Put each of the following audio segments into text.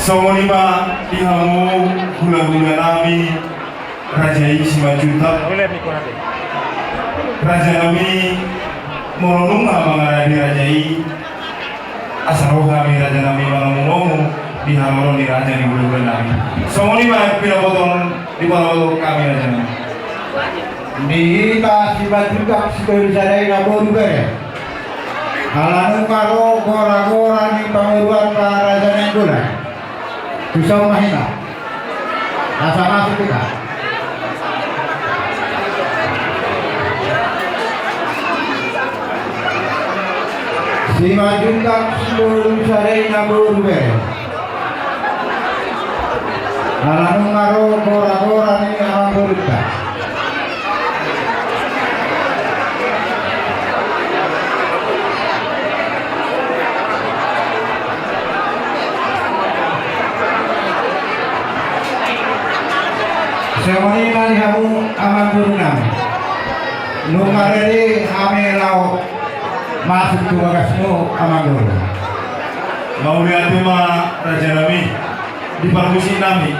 Songonima dihamu hula-hula nami Rajai Simajuta Raja nami Molonunga mengarah di Rajai Asaro kami Raja nami Molonunga dihamu di Raja di hula-hula nami Songonima pinapoton di bawah kami Raja nami di Simajuta sebagai sadai nabur juga halanu karo gora-gora ni panguruan para Raja Nenggula bisa mahina rasa masuk kita Simajuta seluruh sadai nabur juga halanu karo gora-gora ni panguruan kita Semoni kali kamu aman burunam. Numareli kami lau masuk ke bagasmu aman burun. Mau lihat tema Raja nami di permusim nami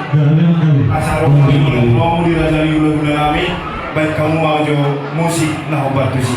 Asaro kami mau di Raja di hula-hula nami baik kamu mau jo musik nah obat tusi.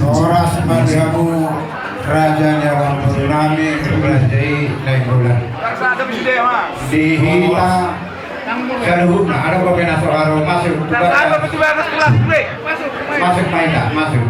Ora semadhamu Raja Nyawang Purnami Rajai Nenggula dihita seluruhnya ada bagian asal masuk masuk main tak masuk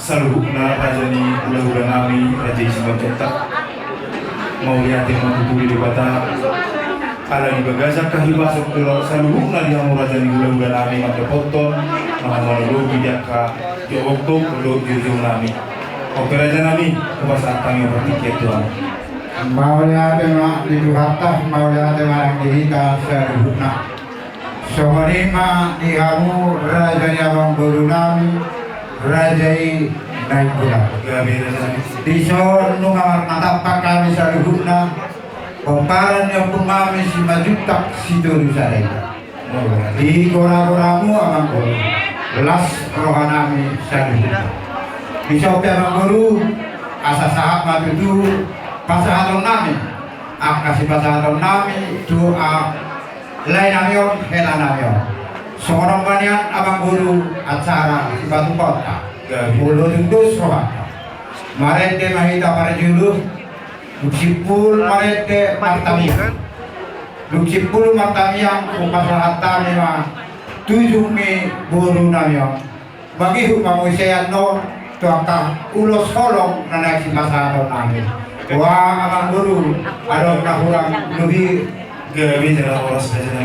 Saluhna Raja ni hula-hula nami Rajai Simajuta mau lihat yang mampu di bata ala di bagasa kahibasok kalau saluhna dia mau Raja ni hula-hula nami mata foto mahamalo bidaka jawab to do jujur nami oke Raja nami kepas atang yang bertiket Tuhan Maulia tema di harta, maulia tema dihita seruhna. Somarima dihamu raja abang berunami, rajai naik bulan. Disor nungamar natapak kami seruhna, pemparan yang pengami si majutak si dulu sarega. Di gora-goramu abang guru, las rohanami seruhna. Disopya abang guru, asa sahabat itu. Pasahaton nami, kasih pasahaton nami doa lain namion, hela namion. Seorang banyak abang guru acara di Batu Kota, bulu tundus rohaka. Marete mahita para juluh, luksipul marete martamiang, luksipul martamiang pasahaton nima tujuh me guru namion. Bagi hukum usian no tuangka ulos holong nanak si pasahaton nami. Wah, abang guru, ada kurang lebih gabi dalam oras saja.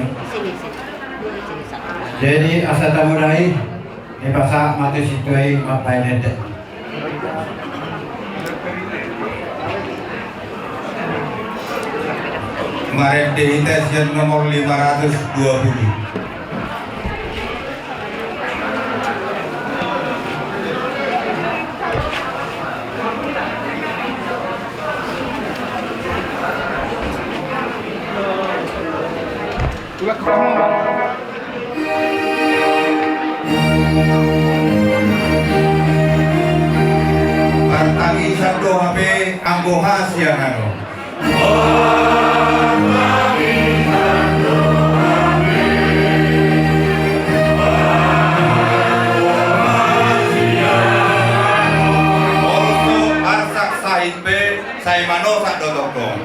Jadi asa tamurai ini pasal mati situai mapai nede. Kemarin di stasiun nomor 520. Partangi satu HP anggo hasil anu. Arsak sahid be saya mano sak dodok.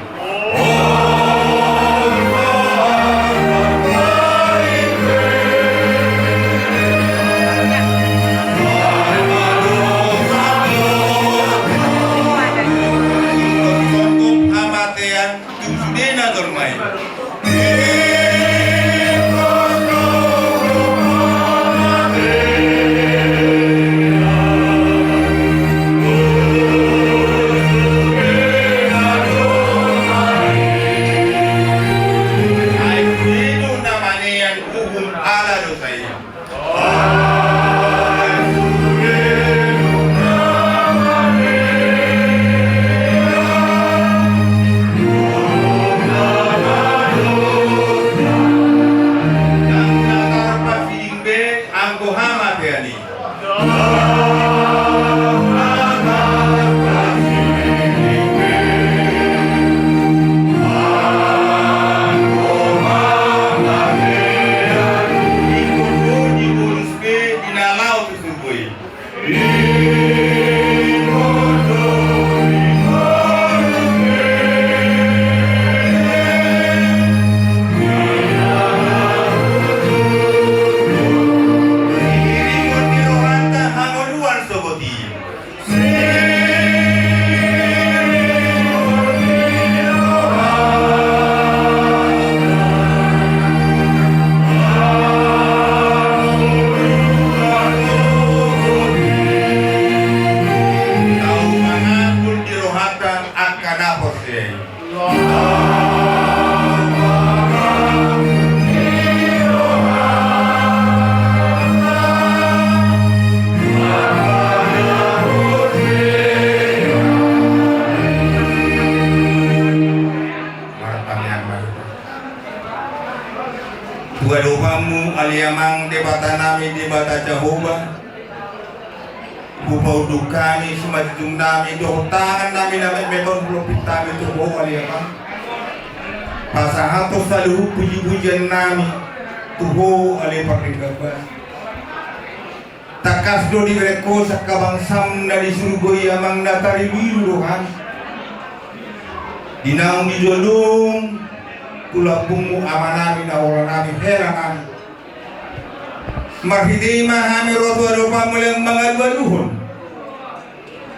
Aliamang debata nami debata Jehovah bupau dukani semajung nami doh tangan nami nami meton belum pitami tubuh aliamang pasahato saluhu puji-pujian nami tubuh aliamang digabah takas do di mereko sakabangsam dari surga yamang datari biru dohan dinaung di jodong kulapungmu amanami nawalanami heranami marhidima hami rotu pamulang mangalualuhun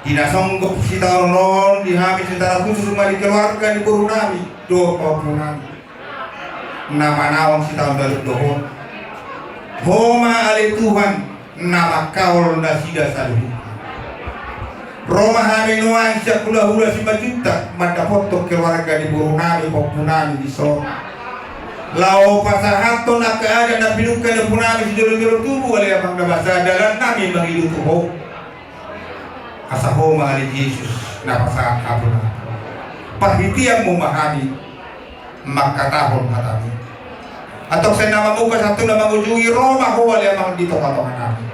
tidak sanggup si taronon dihami secara khusus mali keluarga di Purunami doa Purunami nama nawang si tahun dalut dohon homa ali Tuhan nama kaul nasida saluh Roma kami nuang siya hula-hula si majuta madapotok keluarga di Burunami Popunami di Sona lao pasahato na keadaan na pinuka na punami si jolo-jolo tubuh oleh abang nabasa dalam nami mangilu tuho asaho mahali Yesus na pasahat kapon na pahitiang memahami makatahon matami atau saya nama muka satu nama ujungi Roma ho oleh abang dito katongan nami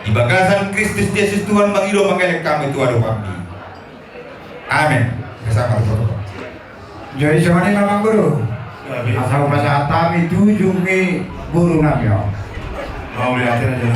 di bagasan Kristus Yesus Tuhan mangilu mengelek kami Tuhan kami amin bersama berdoa Jadi semani Mamang Guru asal pasahat kami tujungi guru nami ya. Mau lihatin aja.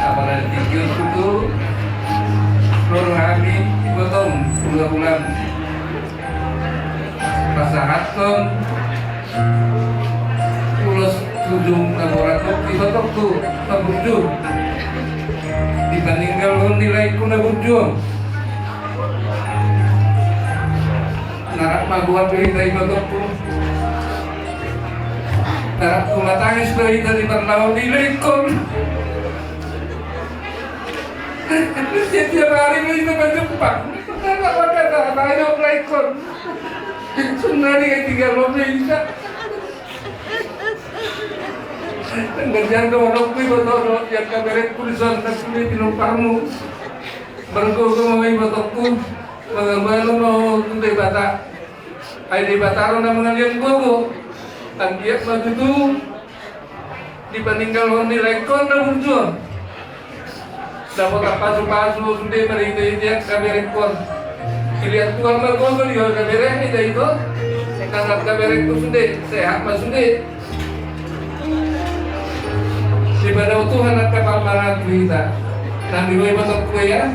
Apalagi itu Burunami dipotong 2 bulan pasahaton pulos tujung laborator dipotong tuh naburju dipaninggalkan nilai ku naburju narak maguan berita dipotong tuh narak kumatangis berita di perlawan nilai kon setiap hari itu berjumpa kata ayo pelakon sebenarnya tinggal lo bisa ngerjain doang betul yang kamerek tulisan tapi di kamu berkuku mau ibadahku mengambil mau tuntai bata ay di bataro na mengalian gogo tanggiat maju tu dipaninggal nilai kon na muncul dapat pasu-pasu sudah merintah kamera kuat lihat tuan mergogo dia kamera itu kangat kamera itu sudah sehat mas sudah di pada Tuhan akan pamanah kita dan di bawah kue ya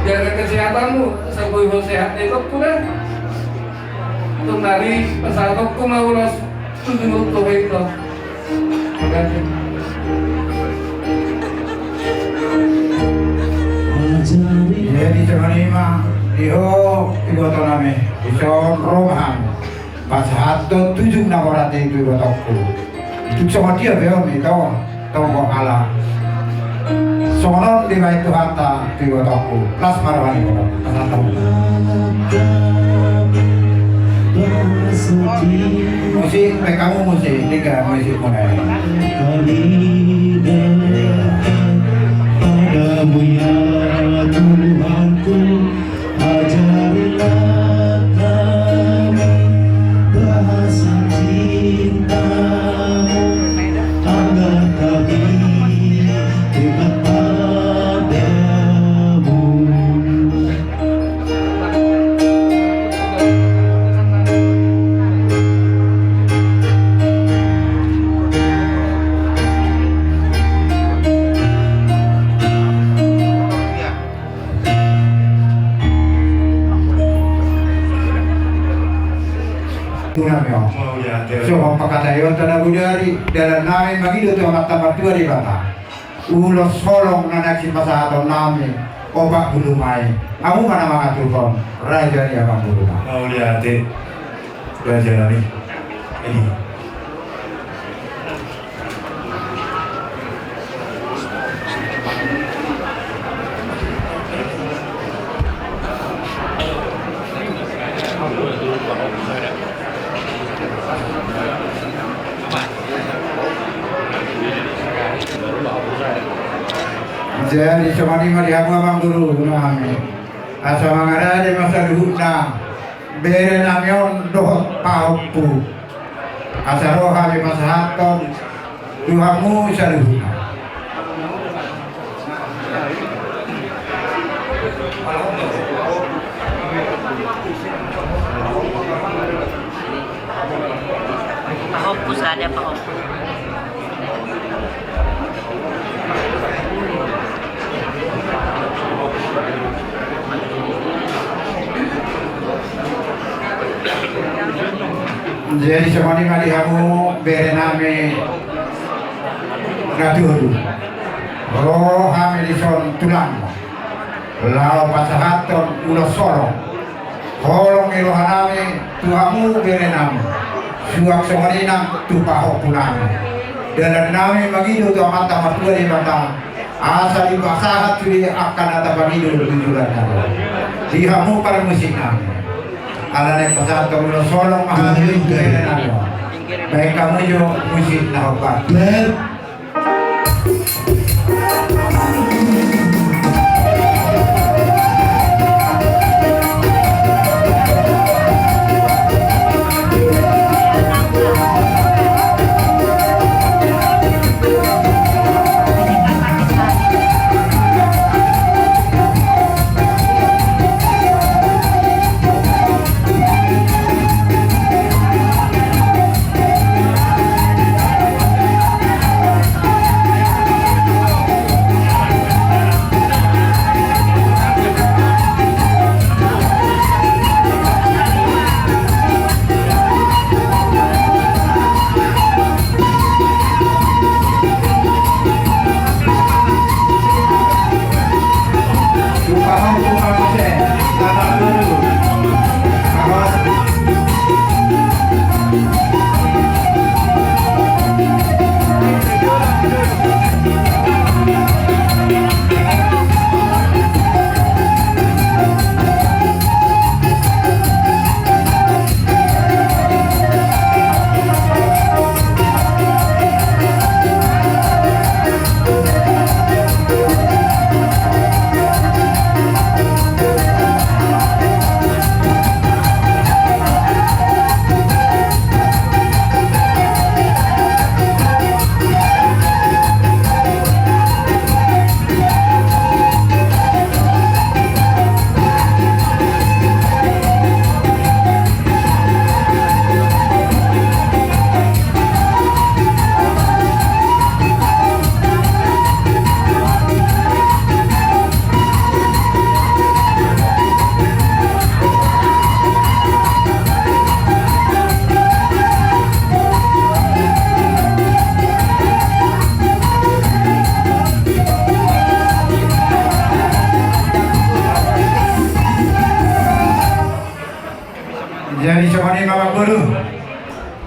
jaga kesehatanmu sampai sehat itu kuda untuk nari pasal aku mau los tujuh tuh itu makasih. Jadi sebenarnya iho ibu nami iso rohan pasahat tuh 7 nawarat itu ibu toko itu sama dia beliau nih tahu Allah soalnya di bawah Tuhan tak ibu toko plus marwani ibu pasal tahu musik kamu musik tiga musik mulai padamu ya Tuhanku ajarilah kami bahasa cintamu agar kami dekat padamu. Tunamyo. Mau lihatin. So pagkatayon na budari dalam namin magido to matamat tuwa di bata. Ulos solong na nagsipasahaton namin oba bulumay. Amo man ang mga tulong raja niya ang bulumay. Mau lihatin. Raja nami. Ini. Jadi semani malihat mamang guru namin. Asa mga rade masaluhut na bere namyon dohot paupu. Asa roha di masahaton Tuhanmu saluhut na. Pahopus ada pahopus. Jadi semani kali kamu berename Ratudu roh hamilison tulang lau pasahaton ulo solo kolong irohaname tuhamu berename suak semanina tupahok puname dalam name magido tu amata matua di mata asal di pasahat tuli akan ada magido tujuan nado dihamu para musik name ala nek pasahat ulo solo mahal berename baik kamu jo musik na obat. Jadi semani mama guru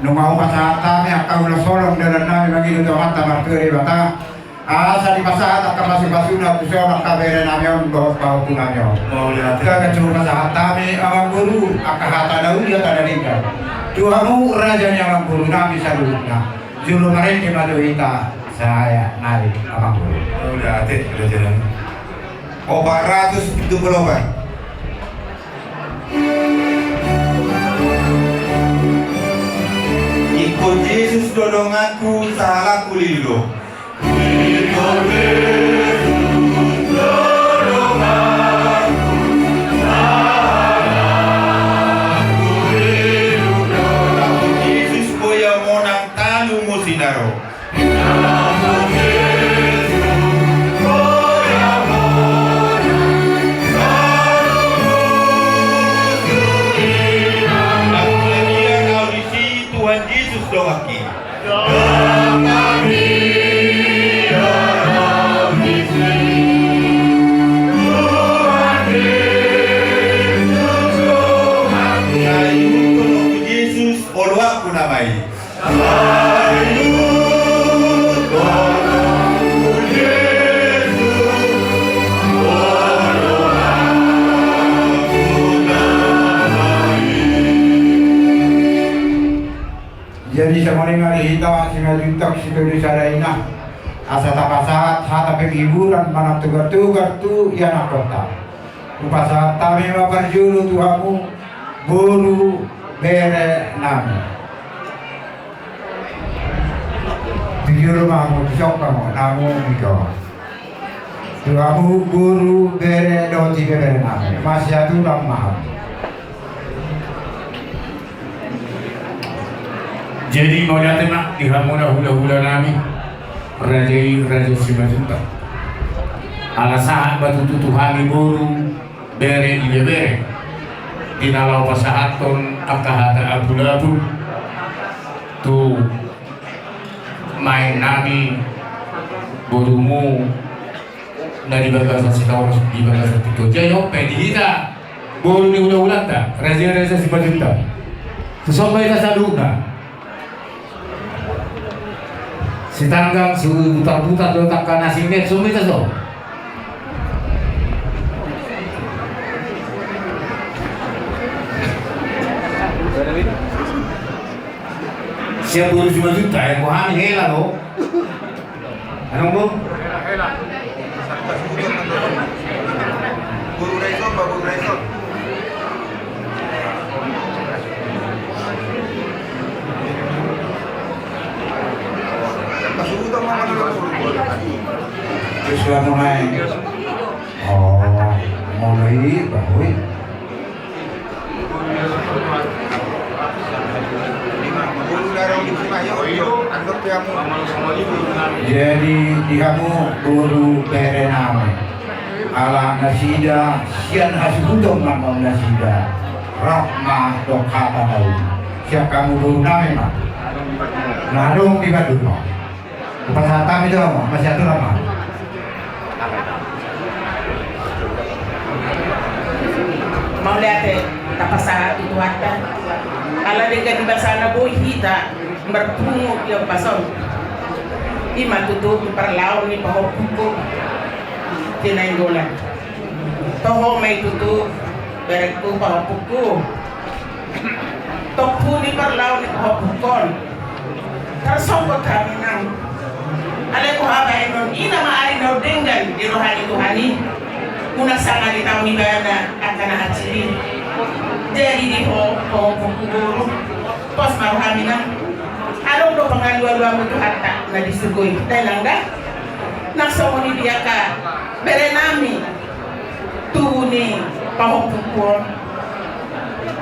nungau pasahata mi akau lo solong dalam nami bagi itu mata marturi bata asa di pasahata akan masih basuna pusona kabere namion bahwa kau punamio kaga cuma pasahata mi mama guru akahata daulia tada lingkar Tuhamu raja yang mama guru nami salutna juru mereka maduita saya nari mama guru Udah hati, udah jalan 478. Ikut Yesus dodong aku salah kulilo. Yesus boya monang talu musinaro. Tuhan Yesus doaki. Yesus olo aku namai. Jadi semari ngari hita simajutak situli saraina asa tapasahat hata penghiburan mana tugar-tugar tu ya nakota upasahat tami maparjulu Tuhamu guru bere nami dijuru mamu disok kamu namu miko Tuhamu guru bere doti bere nami masih atu ram maham Jadi mau datang mak di hamuna hula-hula nami Raja Simajunta ala saat batu tutuhani boru bere ide bere dinalau pasahaton akahata abu-abu tu main nami borumu dari bagasan setahun di bagasan itu jayo pedihita boru ni ulah-ulah tak Raja Simajunta sesampai kasaduna si tanggang si butar-butar letak ke nasi net sumber itu so. Siapa boleh 5 juta ya, kuhani hela lo. Anong mo? Guru Raison, Babu Raison. Masudo mga Sudah mulai. Oh, mulai bagus. Jadi di kamu guru berenam ala nasida sian hasbudom makam nasida rahmah dokata tahu siap kamu guru nama mak nadong di Bandung mak perhatam itu mak masih atur mak mau lihat tapasa itu hatta ala dengan basana boy hita berpungu yang pason ima tutup perlawan ni pahopuko tinanggolan toho may tutup berekku pahopuko topu ni perlawan ni pahopukon tersongkot kami nang alay ko habay nun ina maari daw dengan di rohani Tuhani una sana di tahun ibana akan hasilin jadi di pahopukuro pos maruhami nang along do pangalwa-lwa mo to hatta na disugoy dahil lang da nagsawani diya ka bere nami tuuni pahopukon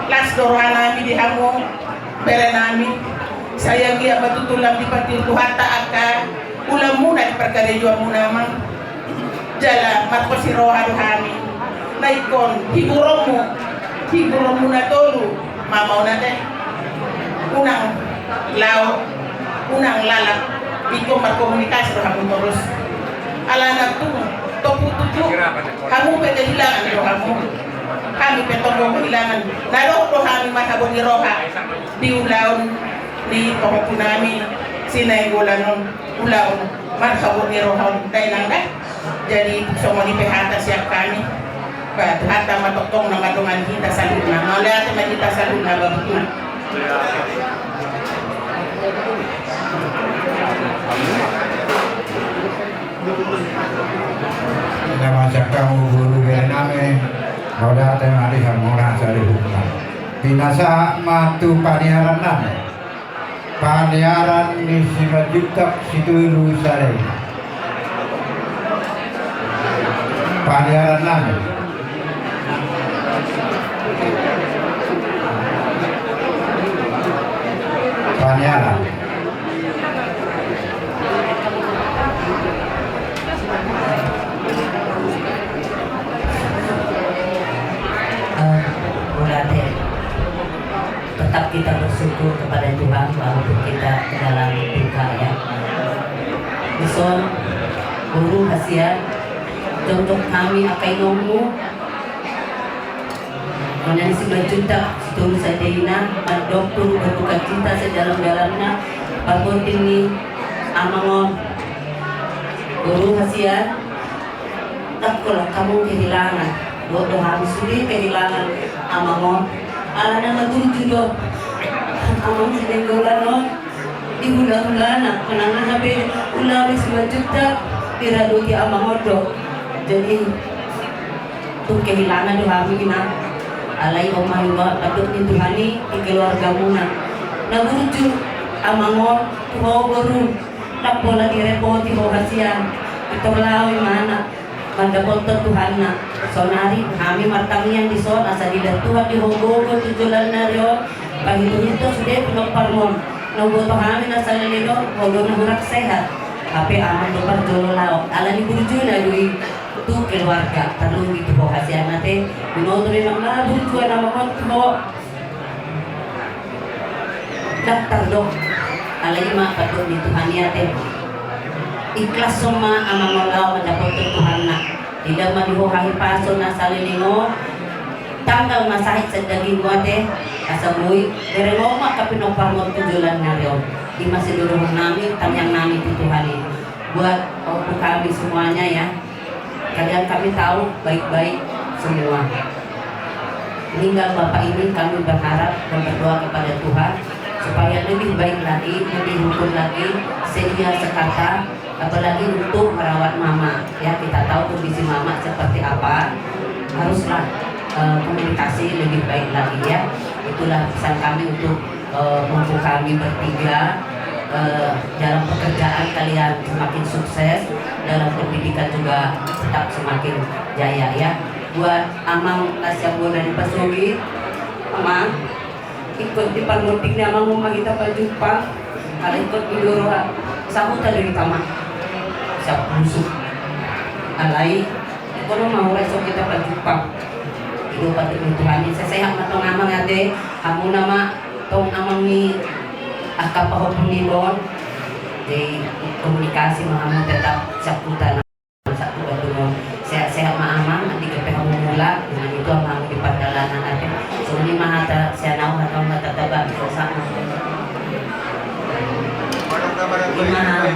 las dorohan nami di hamo bere nami sayang dia matutulang di patir to hatta aka ulam muna di perkadejuan mo naman jala matpasirohan kami naikon higurom mo na tolu mamaw natin unang lao unang lalak ikaw berkomunikasi dengan terus ala anak tu topu kamu kehilangan rohamu kami petong kehilangan lalu rohami mata boni roha di ulaun di pahopun sinay gulanon ulaun mata boni roha dahil lang jadi semua di PHT siap kami hata matotong na madungan kita sa luna maulihat na kita sa luna betul Nama kamu guru berename Roda temari hamura sari hukma binasa matu paniaran name paniaran ni simajutak situlu sare paniaran name paniaran tetap kita bersyukur kepada Tuhan walaupun kita ke dalam duka ya. Bison guru hasiat contoh kami akai nomu menjadi 9 juta setulus sajaina dokter berduka cita sedalam-dalamnya babon ini amangon guru hasiat tak kalau kamu kehilangan bodoh habis sudah kehilangan amangon ala na magurjudo amang sinenggolan no di hula-hula na kanang nabi ulawis majuta tirado ti amangodo jadi tuh kehilangan do kami na alay o mahiwa padot ni Tuhani keluarga muna nagurju amangon tuho boru tapola direpoti ho hasian itolawi mana Mandapolto Tuhan na sonari kami martangian di son asa di Tuhan di Hogogo tujulan na rio pagitunya to sudah pinok parmon Naboto kami na sa lalino, hulo na hurak sehat. Tapi aman lupa jolo lao. Ala ni burju na lui tu keluarga. Perlu gitu po kasi anate. Binoto rin ang burju na mga mo. Daftar dok. Ala ni mga patut ni Tuhan yate. Ikhlas semua amang lao mendapat Tuhan na. Tidak manihuhahi paso na sa lalino. Tanggal masahit sa daging buwate. Kasabuy. Dari mo makapinopamot tujulan nga rin. Di masidurong namin, tanyang namin tutuhanin. Buat opo kami semuanya ya, kalian kami tahu baik-baik semua. Meninggal Bapak ini kami berharap dan berdoa kepada Tuhan supaya lebih baik lagi, lebih rukun lagi, sedia sekata, apalagi untuk merawat Mama. Ya kita tahu kondisi Mama seperti apa, haruslah komunikasi lebih baik lagi ya. Itulah pesan kami untuk untuk kami bertiga. Dalam pekerjaan kalian semakin sukses, dalam pendidikan juga tetap semakin jaya ya. Buat Amang Nasyabu dari Pasugi, Amang ikut di panmuting ni Amang mau kita berjumpa, kalau ikut dulu sabu tadi tama, siap musuh, alai, kalau mau resok kita berjumpa, itu pada Tuhan ini sesehat matong Amang ade, kamu nama tong Amang ni akapahopon ni Lord, di komunikasi mahamang tetap saputan satu batu sehat-sehat maamang nanti kepehang mula dengan itu amang di perjalanan natin. So ini mahata siya naw hatong matataba bersama. Gimana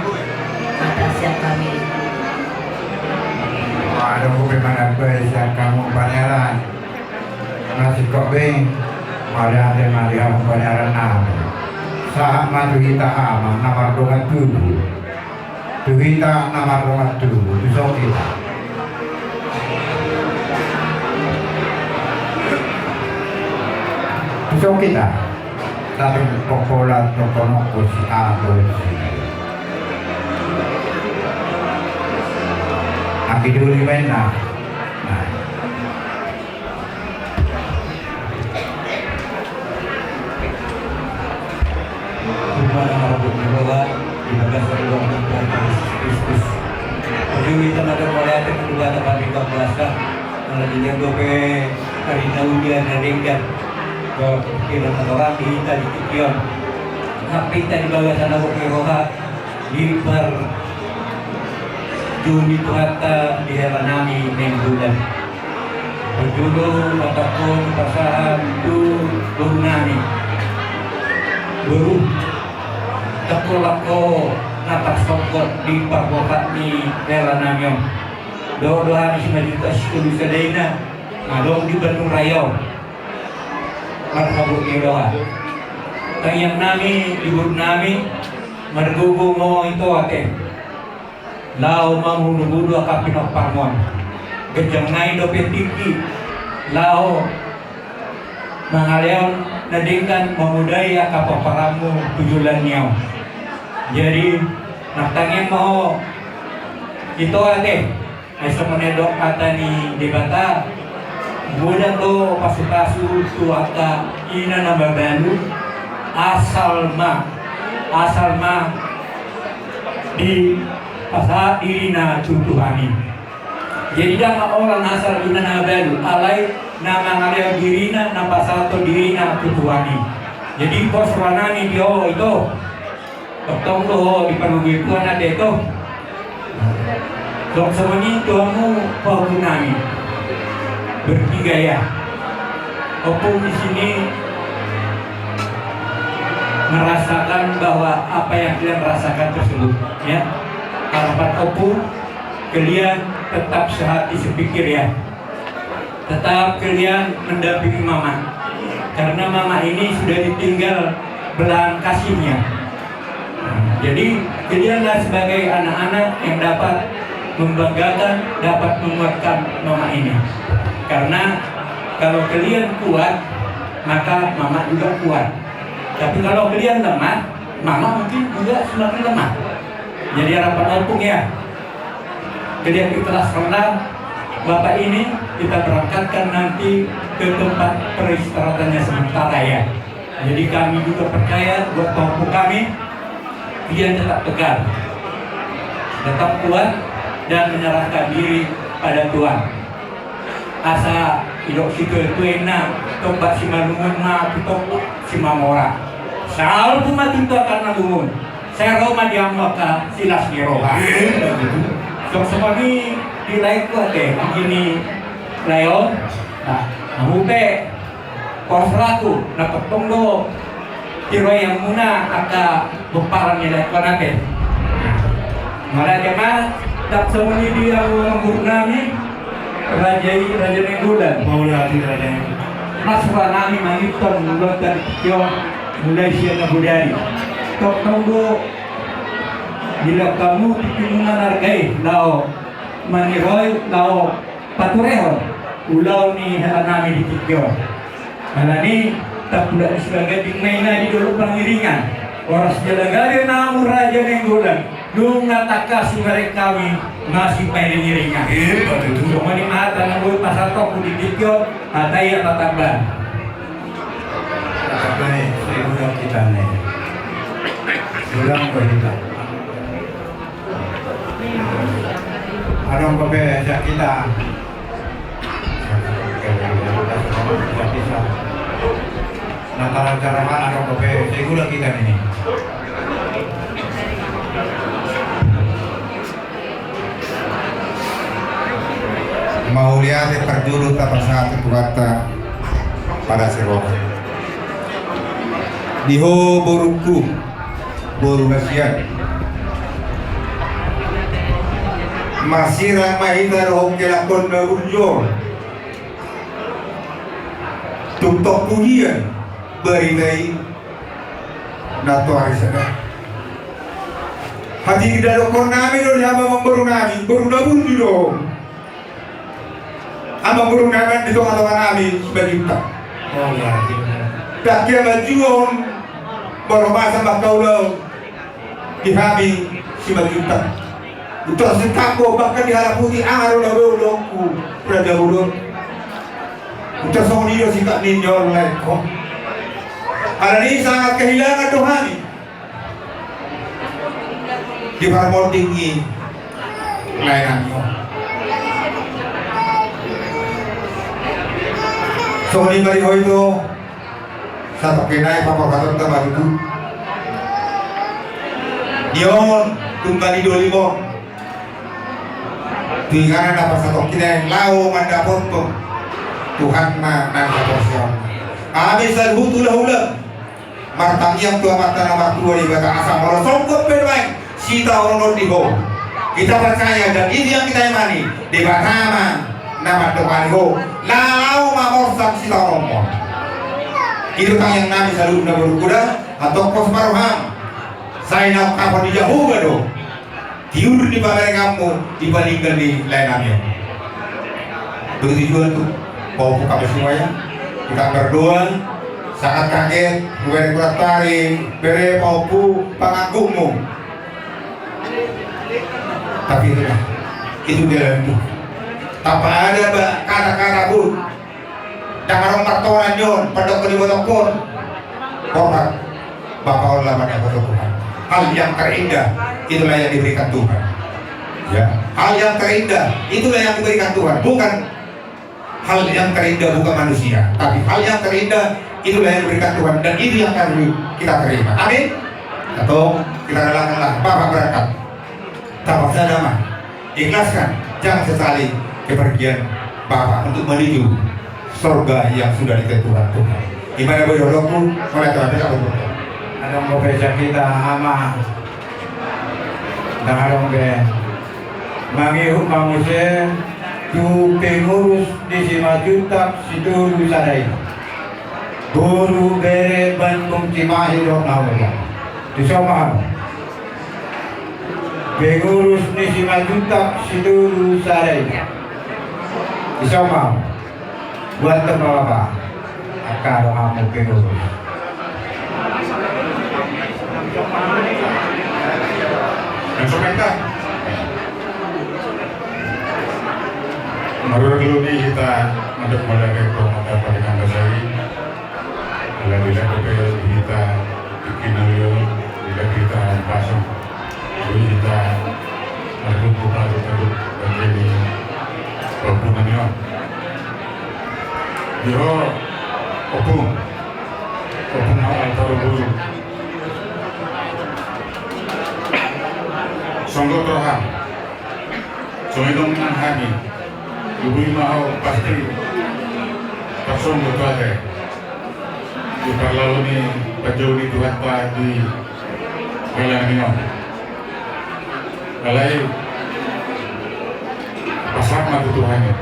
mata siya kami. Ada bagaimana bisa kamu pangeran masih kok bing ada yang pangeran nabi. Saat maju kita ama nomor 27 Duhita nomor 27 Bisa kita Bisa kita Tapi pokolat Pokonok si Ato Aki dulu mana Nah Kepada Rabbi Jehovah dibagas Allah Tuhan Yesus Kristus. Jadi kita ada mulai kedua tempat kita puasa. Kalau dia dope hari naudian ringgan. Kalau kita orang kita di kikion. Tapi kita dibagas Allah Jehovah di per Juni Tuhatta di heranami mingguan. Berjudul ataupun pasahan tu lunami. Baru Takulako natas sokot di pakokat ni Lelanamyong. Doa-doa ni Simalitas Kulusadaina Madong di Bandung Raya. Marhabuk ni doa. Tayang nami, libur nami Margugo mo ito ate. Lao mamunubudo kapinok pamon. Gejang nai do petiki. Lao mangaleon nadingkan memudaya kapaparamu tujulan niyo. Jadi naktangin mo ito ate ay sa manedok kata ni debata muda to pasu-pasu tuaka ina na babalu asal ma di pasa diri na tutuhani. Jadi dah orang asal ina na babalu alay na mangaleo diri na pasato diri na tutuhani. Jadi pos ranani dio ito Tong lo di panugi Tuhan ada itu. Dok semani Tuhanmu pahunami bertiga ya. Opung di sini merasakan bahwa apa yang kalian rasakan tersebut, ya. Harapan opung kalian tetap sehati sepikir ya. Tetap kalian mendampingi Mama, karena Mama ini sudah ditinggal belahan kasihnya. Jadi kalianlah sebagai anak-anak yang dapat membanggakan, dapat menguatkan Mama ini. Karena kalau kalian kuat, maka Mama juga kuat. Tapi kalau kalian lemah, Mama mungkin juga semakin lemah. Jadi harapan opung ya, kalian ikhlas rendah Bapak ini kita berangkatkan nanti ke tempat peristirahatannya sementara ya. Jadi kami juga percaya buat kaum kami, kalian tetap tegar, tetap kuat dan menyerahkan diri pada Tuhan. Asa ilok sikil tuena tobat si malungun na pitok si mamora. Sal puma tinto akan nalungun. Saya Roma diamaka silas ni Roma. So semani di lain ko ate begini layon. Nah, namupe korfraku napatonggo tiro yang muna aka beparan nilai ko natin. Mara jema tak semani dia mengguru nami Raja Nenggulan. Maulati Raja Masra nami mangiton mulai dari Tokyo mulai siang budari. Tok tunggu bila kamu tipimunan hargai lao maniroy lao paturehon ulau ni nami di Tokyo. Alani tak pula sebagai tingmaina di dulu pengiringan. Oras jalagari namu Raja Nenggulan. Nung natakas mereka kami masih pengiringan. Hebat itu. Cuma di mata nunggu pasal tok di Tokyo ada yang tatambah. Apa nih? Ulang kita nih. Ulang kita. Anong kape sa kita? Natara-tarahan anong kape? Siguro kita nih. Mauliate perjuru tapasati tuwata pada seroka. Diho boruku boru nasiat. Masira mahita rohong kelakon na unjo. Tuktok pujian beritai nato hari sana. Hati kita dokor nami do hamba memburu nami boru na bunju dong. Ama burung naman dito ang atawa namin sebagai utang. Maulati. Kaya majuon barobasa magkaulaw dihami si Majuta. Ito si Tako bahkan diharaputi araw na ulongku Raja Ulong. Ito sa uniyo si Kak Ninyo lain ko. Alam ini sangat kehilangan Tuhani. Di parmol tinggi layanan nyo. So ni mariho ito sa takinay papakatot na bago Diyon kembali dolimo Tinggalan dapat sa takinay lao mandapot to Tuhan na nangkaposyon Amin sa hutula-hula Martangyang tua mata na matua di bata asam Orang songkot bermain Sita orang diho Kita percaya dan ini yang kita imani Di batama nama Tuhan ho lalau mamorsak sila romo itu tang yang nami selalu na berkuda atau kos maruham saya nak kapan di jauh gado tiur di bawah kamu dibandingkan di lain namanya begitu juga tuh mau buka semuanya kita berdoa sangat kaget gue kuat tarik bere paupu pangagummu tapi itu dia itu apa ada kata-kata pun jangan orang toran yon pada kedibotokon orang Bapak Allah pada Tuhan hal yang terindah itulah yang diberikan Tuhan ya hal yang terindah itulah yang diberikan Tuhan bukan hal yang terindah bukan manusia tapi hal yang terindah itulah yang diberikan Tuhan dan itu yang akan kita terima amin atau kita relakanlah Bapak berangkat tapak sadama ikhlaskan jangan sesali kepergian Bapak untuk menuju surga yang sudah ditentukan Tuhan. Gimana berdoaku oleh Tuhan kita berdoa. Anong kopesya kita ama Nangarong ke Mangihuk manguse Tu pengurus di si Majuta situ lusadai Guru bere Bandung Cimahi dok nawala Disomah Pengurus di si Majuta situ lusadai Disomah buat terbawa akar kamu pengurus Komentar. Menurut dulu nih kita untuk pada kekong atau pada kandasari. Alhamdulillah Yo, opung awal taruh dulu. Songgo Tohan, Soedong Manhani, Ibu mau pasti kosong betul deh. Di lalu ni pajau di Tuhan Pak di Galanino. Galai pasang mati Tuhan ni.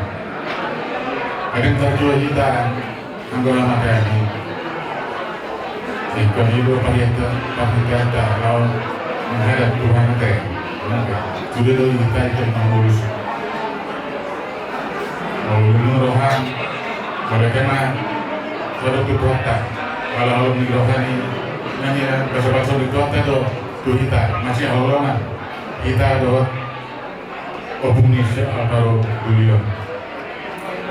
Ada yang terjual kita anggota mata ini. Jika hidup kita kalau menghadap Tuhan kita, sudah dulu kita itu mengurus. Mengurus rohan, bagaimana sudah Tuhan tak. Kalau di rohani, nanti besok di Tuhan itu kita masih Allah kita doa obunis atau beliau.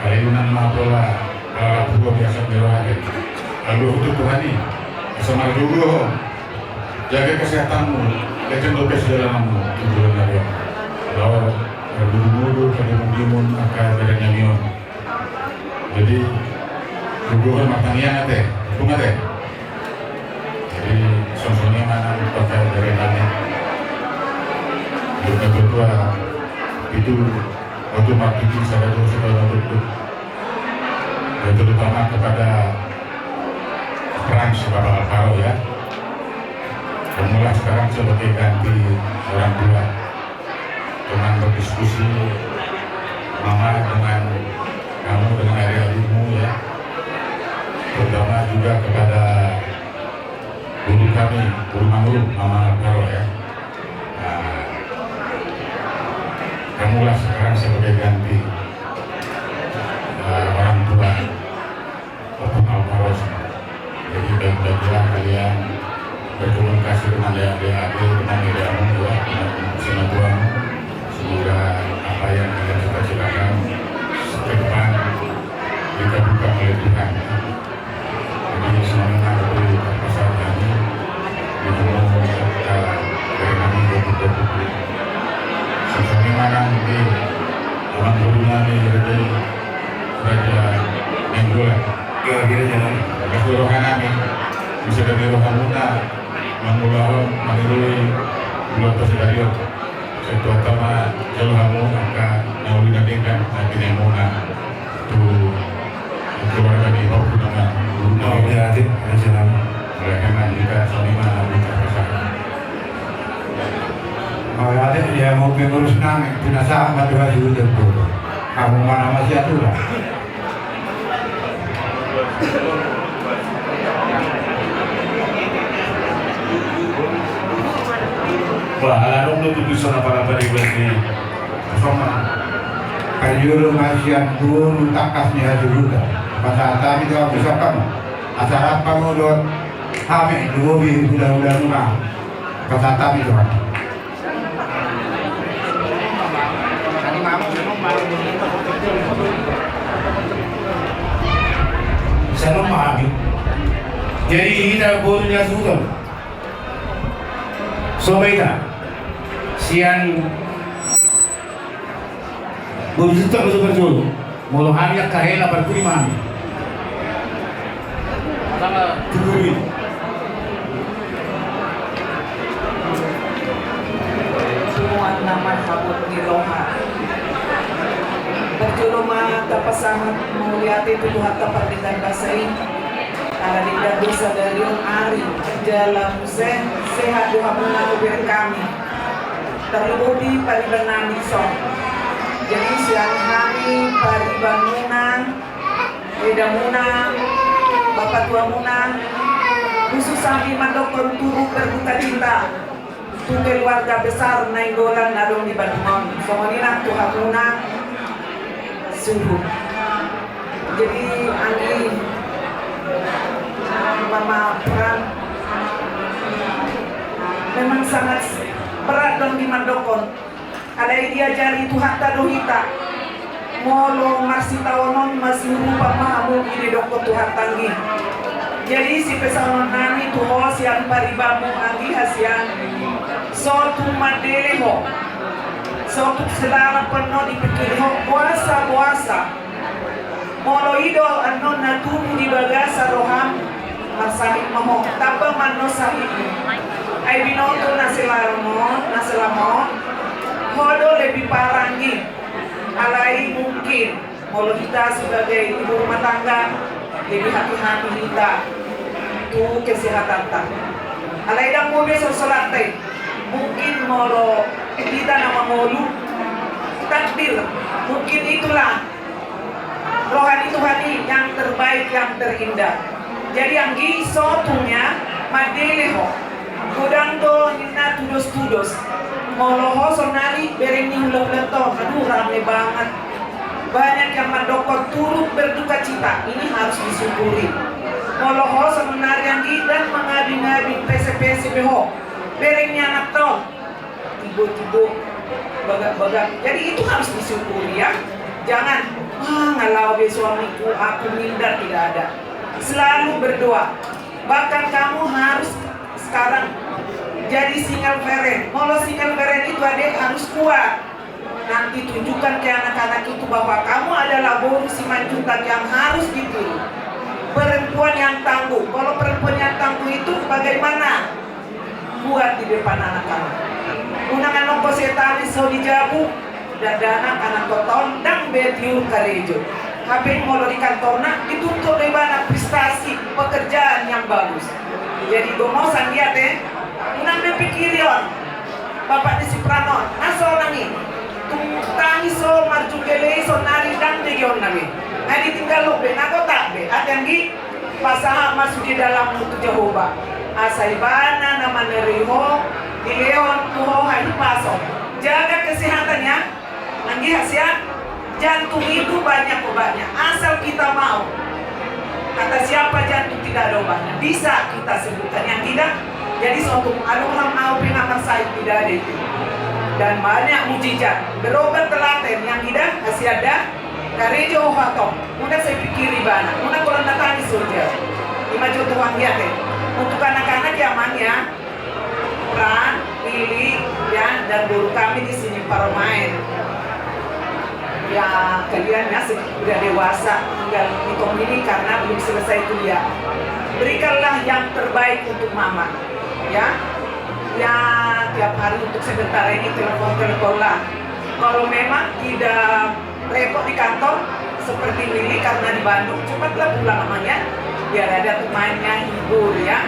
Kalau nama pola kalau biasa berohani, kalau itu Tuhan ini. Sama dulu, jaga kesehatanmu, kecil kesedaranmu, tujuan dari kalau dulu pada mudimun akan berani mion. Jadi dulu matangnya nate, bunga teh. Jadi sonsonnya mana pakai dari tanya. Betul itu otomatis saya terus betul. Dan terutama kepada peran sebagai Alvaro ya. Mulai sekarang sebagai ganti orang tua dengan berdiskusi mama dengan kamu dengan adik-adikmu ya, terutama juga kepada guru kami, guru Mangguru, Mama Alvaro ya. Nah, kamulah sekarang sebagai ganti orang tua Bapak Alvaro. Jadi baik-baiklah kalian berkomunikasi dengan adik-adik, dengan idamu ya, dengan sinatuan. Semoga apa yang kalian cita-citakan ke depan dikabulkan oleh Tuhan. Jadi semuanya dari pasal kami dihubung serta dari kami berbuku-buku. Sesuai mana mungkin orang gurunya ini dari Raja Minggulan. Ya, kira jalan. Keseluruhan kami bisa dari rohanuna mengulahon menirui bulan persadario setutama jalur hamu angka nauli nadingkan nanti nemuna tu keluarga di bawah nama guru kreatif nasional mereka juga sonima bisa pasangan. Ada dia mau mengurus nang jenazah madura dulu dulu. Kamu mana masih atulah. Wah, alarm lu tuh para ini. Sama. Kajuru masian dulu takasnya dulu dah. Pasal kami tu bisa kamu. Acara pengudut kami dua bulan rumah. Pasal kami tu. Saya memahami. Jadi kita bolehnya sudah. Sobaita, sian berbisita betul-betul. Muluhan yang kahela berkuliman. Tujuh. Semua nama sabut di Roma. Berjuluma tapasangat mulia itu Tuhan tapardikan kasih. Ada di dosa dari Ari dalam sehat Tuhan mengalir kami. Terlebih di paribanan isong. Jadi siang hari paribanunan, edamunan, bapak tua munan, khusus kami mandokon turut berduka cinta. Untuk keluarga besar Nainggolan adong di Bandungan. Semuanya Tuhan munan suruh. Jadi Anggi Mama peran memang sangat berat dong di Mandokon. Ada yang diajari Tuhan tadohita molo masih tawonon masih rupa mahamu ini doko Tuhan tanggi. Jadi si pesanon nami tuho sian paribamu anggi hasian sotu madeleho sotu selara penuh dipikirho puasa Molo idol anon na tubuh di bagasa roham masahit maho tapa manno sahit ay binoto na selamon hodo lebih parangi alai mungkin molo kita sebagai ibu rumah tangga lebih hati-hati kita tuh kesehatan tak alai dang mo besok sholat mungkin molo kita nama molu takdir mungkin itulah rohani yang terbaik, yang terindah. Jadi yang gisotunya madeleho kudang do nina tudos moloho sonari bereni hula-hula aduh rame banget, banyak yang mendokor turut berduka cita, ini harus disyukuri. Moloho sonari yang dan mengabi-ngabi pese-pese beho bereni anak tol tibo-tibo bagak-bagak, jadi itu harus disyukuri ya. Jangan ngalau be suamiku, aku minder, tidak ada. Selalu berdoa. Bahkan kamu harus sekarang jadi single parent. Kalau single parent itu adik harus kuat. Nanti tunjukkan ke anak-anak itu bahwa kamu adalah boru simanjuntak yang harus ditiru. Perempuan yang tangguh. Kalau perempuan yang tangguh itu bagaimana? Kuat di depan anak-anak. Unangan nongko setani so dijabu. Dadana anak koton dan betiur karejo. Habis molo di kantorna dituntut oleh banyak prestasi pekerjaan yang bagus. Jadi gomosan dia teh, unang berpikirion. Bapak di Sipranon, naso nangi, tangi so marjungele so nari dan degion nangi. Adi tinggal lo be, nago tak be. Ada yang pasaha masuk di dalam mutu Jehovah. Asaibana nama neriho, dileon tuho hari paso. Jaga kesehatannya. Anggi hasil jantung itu banyak obatnya asal kita mau. Kata siapa jantung tidak ada obatnya, bisa kita sebutkan. Yang tidak, jadi suatu aluham au pengamar saya tidak ada itu. Dan banyak mujizat berobat telaten yang tidak kasih ada karejo hohatom. Muna saya pikiri bana, muna kalau natani saja. Lima contoh wangiate untuk anak-anak yang mania Pran, Lili, ya, dan guru kami di sini para main. Ya kalian ya sudah dewasa tinggal hitung ini karena belum selesai kuliah. Berikanlah yang terbaik untuk mama, ya. Ya tiap hari untuk sebentar ini telepon lah. Kalau memang tidak repot di kantor seperti Lili karena di Bandung, cepatlah pulang namanya biar ada temannya hibur ya.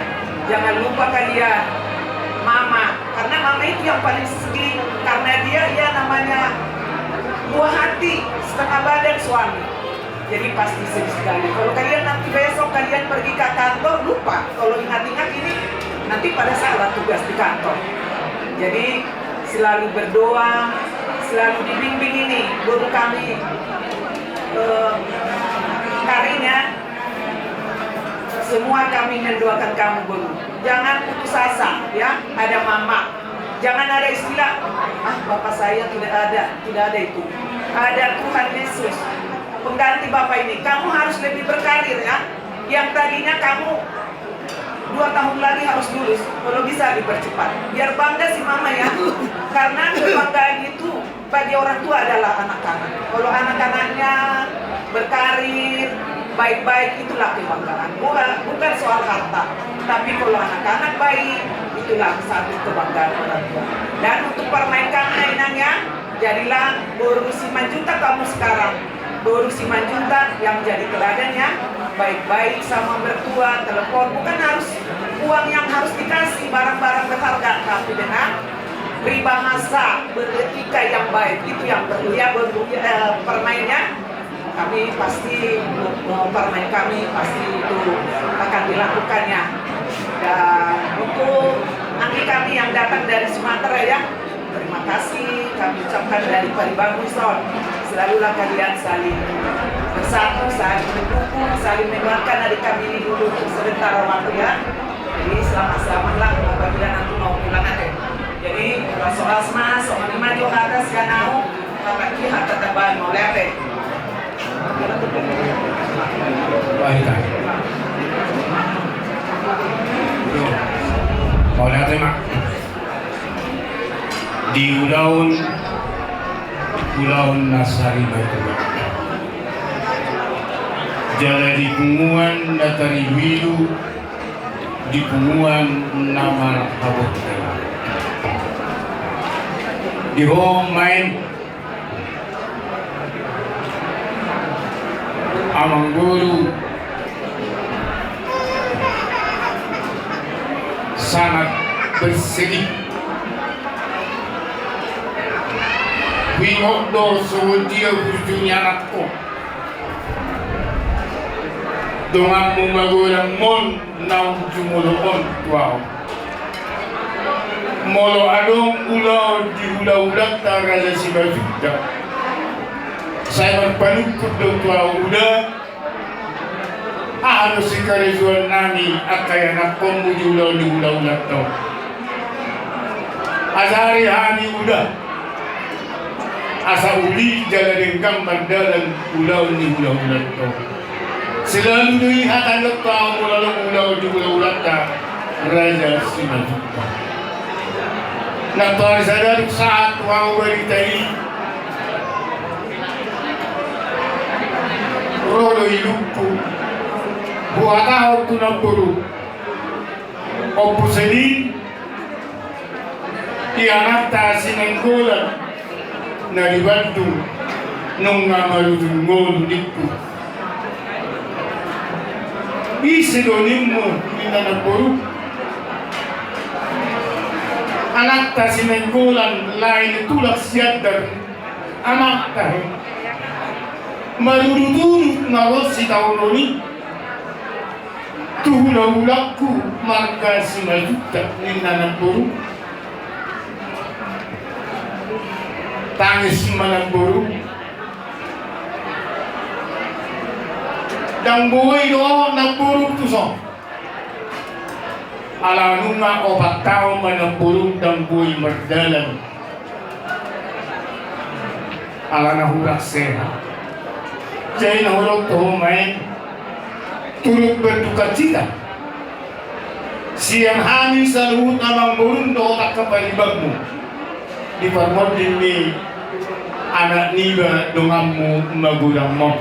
Jangan lupa kalian mama, karena mama itu yang paling sedih karena dia ya namanya buah hati setengah badan suami, jadi pasti sedih sekali. Kalau kalian nanti besok kalian pergi ke kantor lupa, kalau ingat-ingat ini nanti pada saat tugas di kantor. Jadi selalu berdoa, selalu dibimbing ini guru kami Karina. Semua kami mendoakan kamu guru. Jangan putus asa ya, ada mama. Jangan ada istilah, bapak saya tidak ada itu. Ada Tuhan Yesus, pengganti bapak ini. Kamu harus lebih berkarir ya. Yang tadinya kamu 2 tahun lagi harus lulus, kalau bisa dipercepat. Biar bangga si mama ya. Karena kebanggaan itu bagi orang tua adalah anak-anak. Kalau anak-anaknya berkarir, baik-baik, itulah kebanggaan. Bukan soal harta, tapi kalau anak-anak baik, itulah satu kebanggaan orang tua. Dan untuk permainkan mainannya, jadilah boru simanjuntak kamu sekarang. Boru simanjuntak yang jadi teladannya, baik-baik sama mertua, telepon. Bukan harus uang yang harus dikasih, barang-barang berharga, tapi dengan berbahasa, beretika yang baik. Itu yang perlu ya, permainnya. Kami pasti, permain kami pasti itu akan dilakukannya. Dan untuk anggi kami yang datang dari Sumatera ya, terima kasih kami ucapkan dari Paribang Muson. Selalulah kalian saling bersatu, saling mendukung, saling mendoakan adik kami ini dulu untuk sebentar waktu ya. Jadi selamat-selamatlah apabila nanti mau pulang aja. Jadi soal mas, soal lima jo atas ya nau, kakak kia tetap mau lihat. Baik. Mau lihat mak di Ulaun Nasari Batu. Jala di punguan datari wilu di punguan nama habot di home main amang guru sangat bersedih. Winodo sewodia burjunya anakku dengan mengagulang mon naung cumuloon tuaw molo adong ulaw di ula-ulang taraja si Bajuda saya berpanukut do tuaw udah ano si karejuan nami akaya nakombo di ulaw di ula-ulang to azari hani udah asa uli jala dengkang bandalan ulaw ni ula-ulang to selalu dilihat anak kau ulau di ulau ta Raja Simajuta. Nampar sadar saat wau beritai rodo hidupku buat tahu tu nampuru opu sedih anak ta sinenggolan na dibantu nung ngamarudun ngolu dikku isidonimmu minna nampuru anak ta sinenggolan lain tulak siadar anak ta marududurut naros si taunoni tuhula-ulakku marga Simajuta minna nampuru tangis manamburu dan buhay do nagburuk tuso ala nunga opat tao manamburuk dan buhay mardalan ala nahurak seha jay nahulog to main turut berduka cita siyang hangin sa luhut namang burung do otak kapalibagmu di parmodin ni anak niba dongamu magulang mo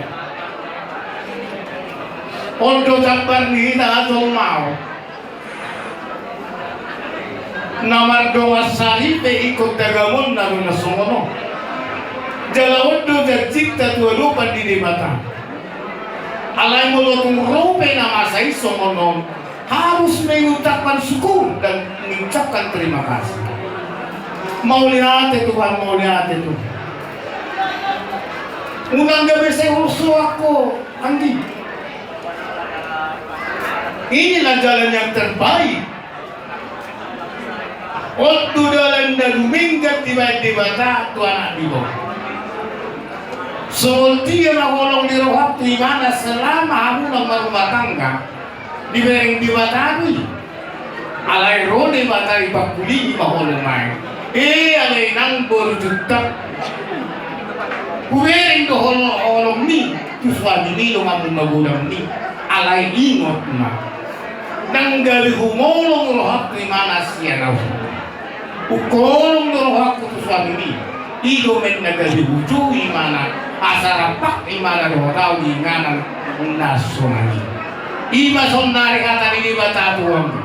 Ondo takpan ni na atong mau namar doa sarite ikut dagamon na sumono jala ondo jajikta tua lupa di mata alay mo lotong rope na masay sumono harus mengucapkan syukur dan mengucapkan terima kasih. Mau lihat Tuhan, mau lihat itu. Unang gabi saya usul aku, Andi. Inilah jalan yang terbaik. Waktu dalam dan minggat tiba-tiba Tuhan anak di bawah. Seperti yang holong di rohak di mana selama aku nomor rumah tangga di bereng di batari. Alai rone batari pakuli maholong main. Alai nang berjuta. Kuwering do holong ni tu suami ni lo ngamu magulang ni. Alai ingot ma. Nang gali humolong rohak di mana siya ukolong rohak tu suami ni. Ido men nagali buju imana asarapak imana do tau di nganan nasonani. Ima sonari kata ini batatuang.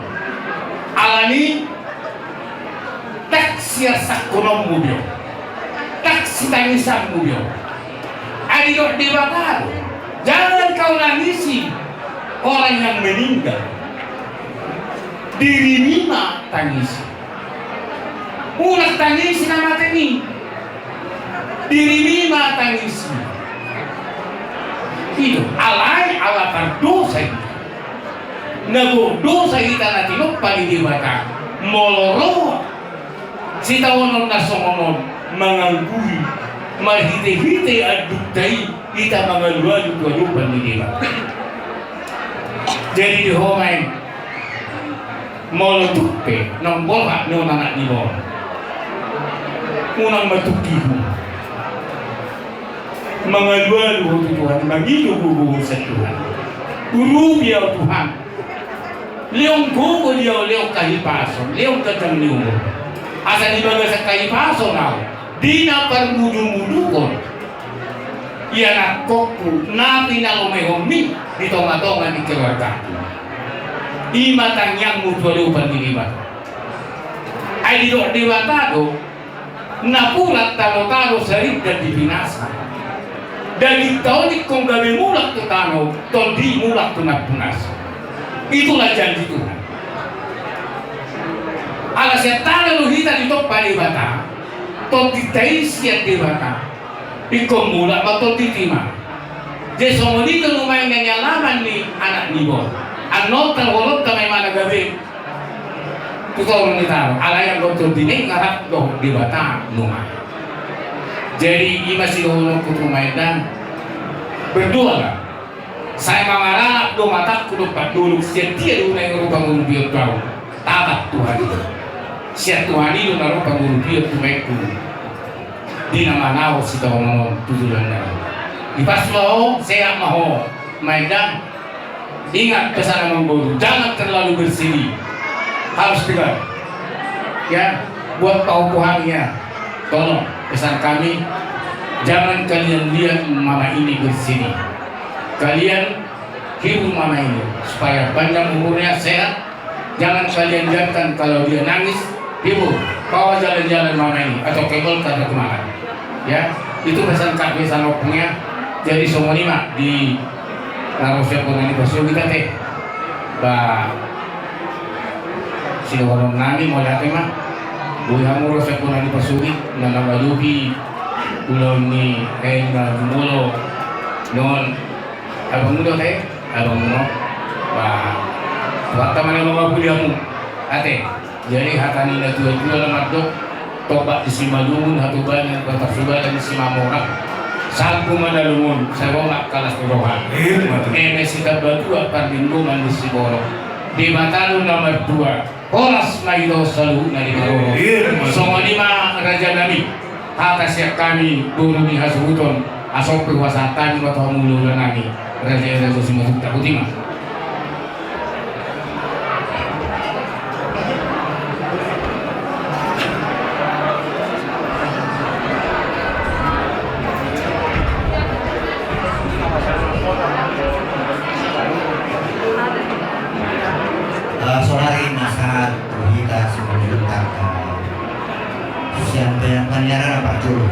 Alani taksir sakunom mubyo. Taksi tangisan mubyo. Adiyot di bataro. Jangan kau nangisi orang yang meninggal. Diri nima tangisi. Unak tangisi nama teni. Diri nima tangisi. Itu alai ala terdosa itu. Nago dosa kita na tinukpan di mata moloro si tawonon na songonon mangangguhi mahite-hite at dugtay kita mga luwa-luwa-lupan di mata jadi di homay molotukpe ng bolha ng anak ni mo unang matukiho mga luwa-luwa Tuhan magilububuho sa Tuhan urubiyaw Tuhan Leong kuko dia leong kahipason, leong kadang leong. Asa di baga sa kahipason na, di na parmudu-mudu ko. Iyan ako natin na lumehong ni. di tonga-tonga di keluarga. Imatang yang mutualupan di libat. Ay di batado, napulat talo-talo sarit dan dibinasa. Dan itaw kung gabi mulak to tano, di mulak to napunas. Itulah janji Tuhan. Ala siya talo luhita dito palibata, to titay siya dibata. Ikaw mulak mato titima. Jadi semua itu lumayan nyalaman nih anak nibo. Ano terholot kami mana gabi. Kita orang kita, ala yang dokter dini ngarap doh di bata rumah. Jadi ima si holot kutu maidan berdua lah. Saya mengarap do mata kudu pak dulu setia dulu yang rupang urbiot tahu. Tabat Tuhan. Siat Tuhan itu narupang urbiot tu maiku. Di nama nawa si tahu tujuan dah. Di paslo saya maho maidan. Ingat pesan Amang Boru, jangan terlalu bersini, harus tegar. Ya, buat paupuhannya, tolong pesan kami, jangan kalian lihat mama ini bersini. Kalian hibur mama ini supaya panjang umurnya sehat. Jangan kalian biarkan kalau dia nangis, hibur, bawa jalan-jalan mama ini atau kebol karena kemana. Ya, itu pesan kami sanopnya. Jadi semua lima di Narosya Purnani Pasyo kita teh ba sino orang nani mo dati mah buhay hamuro sa Purnani Pasyo na namaluhi ulon ni na gumulo noon abang mudo teh abang mudo ba waktu mana mga bulihan mo ate jadi hatani na tuwa-tuwa na magdok toba di si Malungun hatuban ng patasuban di si Mamora Sabu manalungun, saya nak kalas berohan. Ini kita berdua perlindungan di Siboro. Di Matalu nomor 2, Horas Maido Salu Nari Maroro. Semua lima Raja Nami. Kata siap kami guru di Hasuton. Asok perwasatan atau mulu nami. Raja Simatu Takutima. Sorari masahat kita sebelum kata siapa yang panjara apa dulu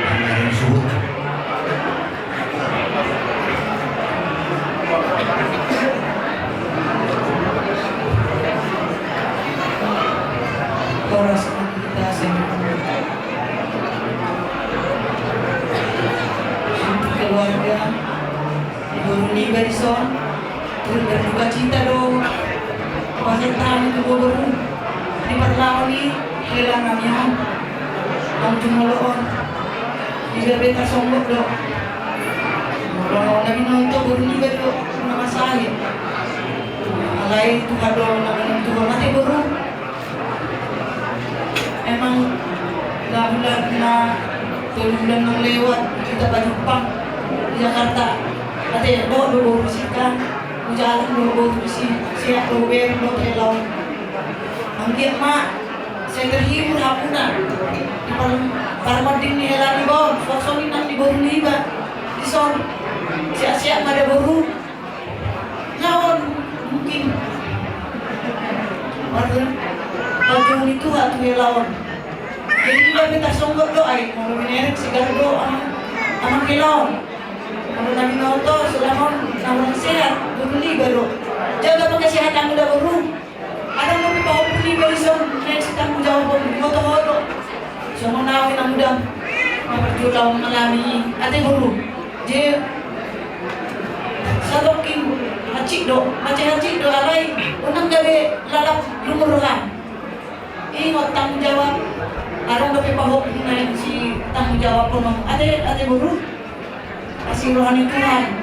panjara subuh Koras kita sebelum keluarga Ibu Runi Barison berduka cita dong pasien tamu itu baru di perlawan ini kehilangannya ang jumoloon di beta sombong dong kalau nabi nonton baru nih baru nama saya alai itu kado nabi nonton mati baru emang bulan na 3 bulan yang lewat kita Jepang di Jakarta nanti baru bersihkan jalan dulu siap rober lo telau angkir mak saya terhibur hapuna di parmadin ni helani bom sosoni nang di baru liba di son siap-siap ada baru naon mungkin waktu baju itu hatu helawon jadi dia minta songgok do ay mau menerek segar do amang kelawon kalau nabi noto selama namun sehat berbeli baru jaga kesehatan udah baru ada mau bawa beli besok next tanggung jawab moto moto semua nawi nang udah berjuang mengalami ada baru je sadokin hacik do alai unang gawe lalap lumuruhan ingat tanggung jawab ada mau bawa naik si tanggung jawab pun ada baru kasih rohani Tuhan,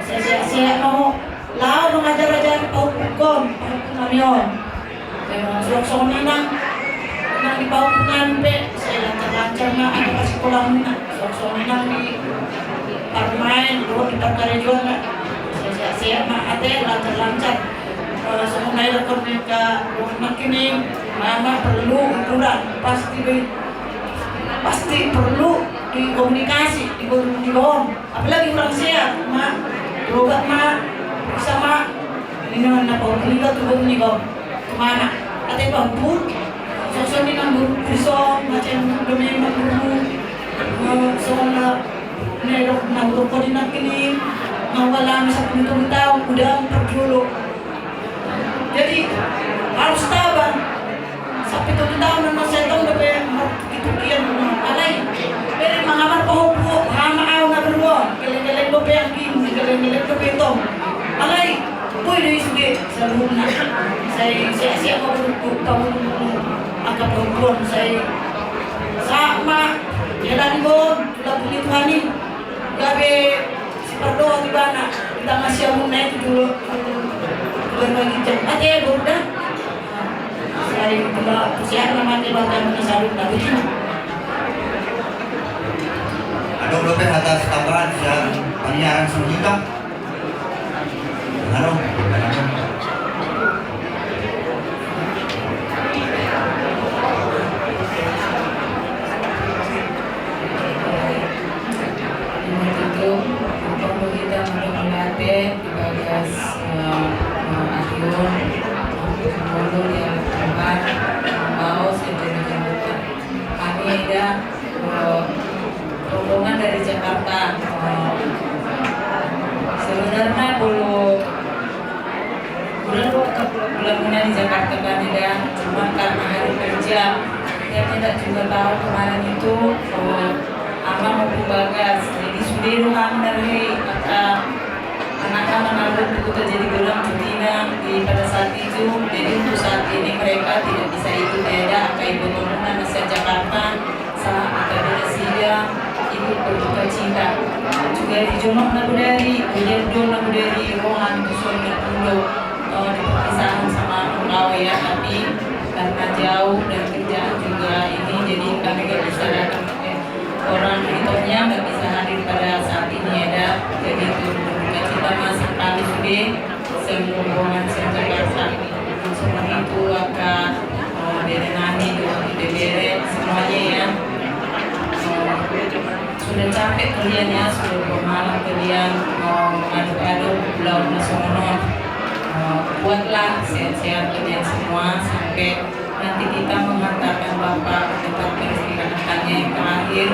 saya mau lalu mengajar-ajar paupukan namion. Memang suruh nang di paupukan be, saya lancar-lancar na ada kasih kolam na. Suruh nang di parmain, di parkarejuan na. Saya mah ada lancar-lancar. Semua naik rekor mereka, makin ini mama perlu ukuran pasti perlu dikomunikasi, di bawah apalagi orang sehat mak berobat mak, bisa mak. Ini mana kau lihat tuh nih kau kemana? Ate bambu, sosok ini nambur pisau macam demi nambur, soalnya nerok nambur koordinat ini ngawalan sebelum tahu udah dulu. Jadi harus tabang sampai 7 tahun nama saya tahu udah itu kian alai. Beri mengamar pohopo hama au na berdua, geleng-geleng dope yang gini, geleng-geleng dope itu. Alai, boy dari suge sebelumnya. Saya siapa kamu angkat perempuan saya sama jalan bon, sudah punya Tuhani. Gabe berdoa di mana kita masih amun naik dulu berbagi jam aja udah saya juga siap nama di batang menyalur tapi Ada berapa atas tambahan yang penyiaran selanjutnya? Halo. rombongan dari Jakarta. Sebenarnya bulan di Jakarta kan tidak, cuma karena hari kerja dia tidak juga tahu kemarin itu Abang mau bagas, jadi sudah kami dari anak-anak itu terjadi gelang betina pada saat itu. Jadi untuk saat ini mereka tidak bisa ikut ada ibu teman asal Jakarta saat ada sidang ikut berduka cinta juga di Jombang lagu dari Ujedon lagu dari Rohan itu sudah dulu di perpisahan sama pegawai ya, tapi karena jauh dan kerjaan juga ini jadi kami gak bisa datang orang editornya nggak bisa hadir pada saat ini ada. Jadi itu berduka cinta masih kami sudah serombongan Jakarta seperti itu akan Derenani Debere semuanya ya. Sudah capek kalian ya, sudah bermalam kalian aduk-aduk laut nasional. Buatlah sehat-sehat kalian semua sampai nanti kita menghantarkan Bapak ke tempat peristirahatannya yang terakhir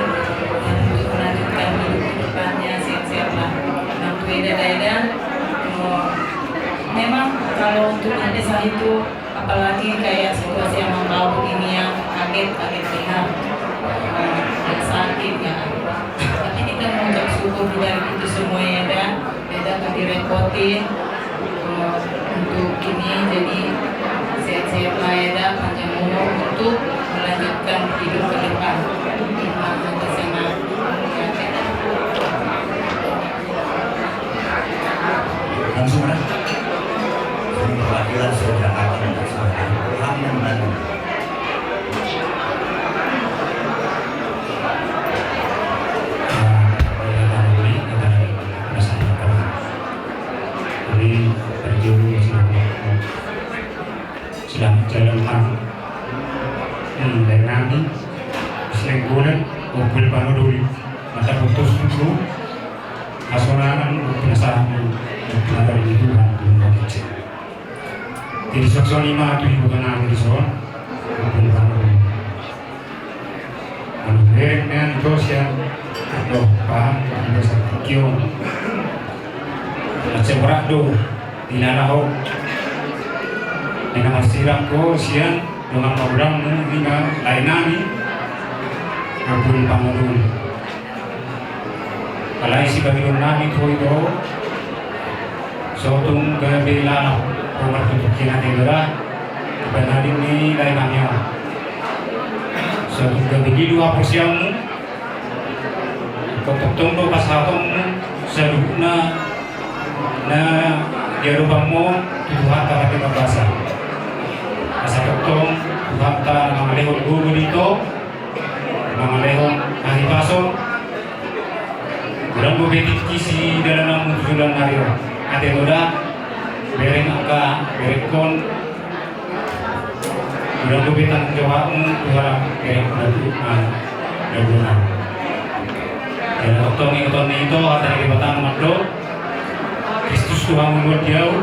dan untuk melanjutkan hidup ke depannya. Sehat-sehatlah Nantu Eda. Memang kalau untuk desa itu apalagi kayak situasi yang membawa begini yang kaget lihat yang sakit ya, tapi kita mengucap syukur dari itu semua ya Eda tuh direpotin untuk ini. Jadi sehat-sehat lah Eda, panjang umur untuk melanjutkan hidup ke depan. Langsung kan? Perwakilan saudara akan melaksanakan Tuhan yang membantu. Sedang jalan dari nanti selain bulan kumpul panodoli mata putus dulu asonanan penasaran dari Tuhan belum kecil. Jadi seksyon 5 itu ibu kenal di son kumpul panodoli. Menurut dengan itu siang doh paham ada satu kion macam berat doh di nanahok dengan masirang ko siang dengan program hingga lainani kumpul panodoli. Kalau isi bagian nami ko itu sotung kebela umar tutup kena tegera kebenaran ini lain namanya sotung kebegitu apa siangmu kotok do pasatommu sedukna na jarubangmu Tuhan tak ada bahasa asa totong Tuhan tak mengalihkan guru dito mengalihkan hari pasok kurang bebetik kisi dalam munculan hari ate doda bereng angka berekon kurang bebetan jawabmu Tuhan kayak berduaan dan totong itu hati di batang makdo Kristus Tuhan membuat jauh,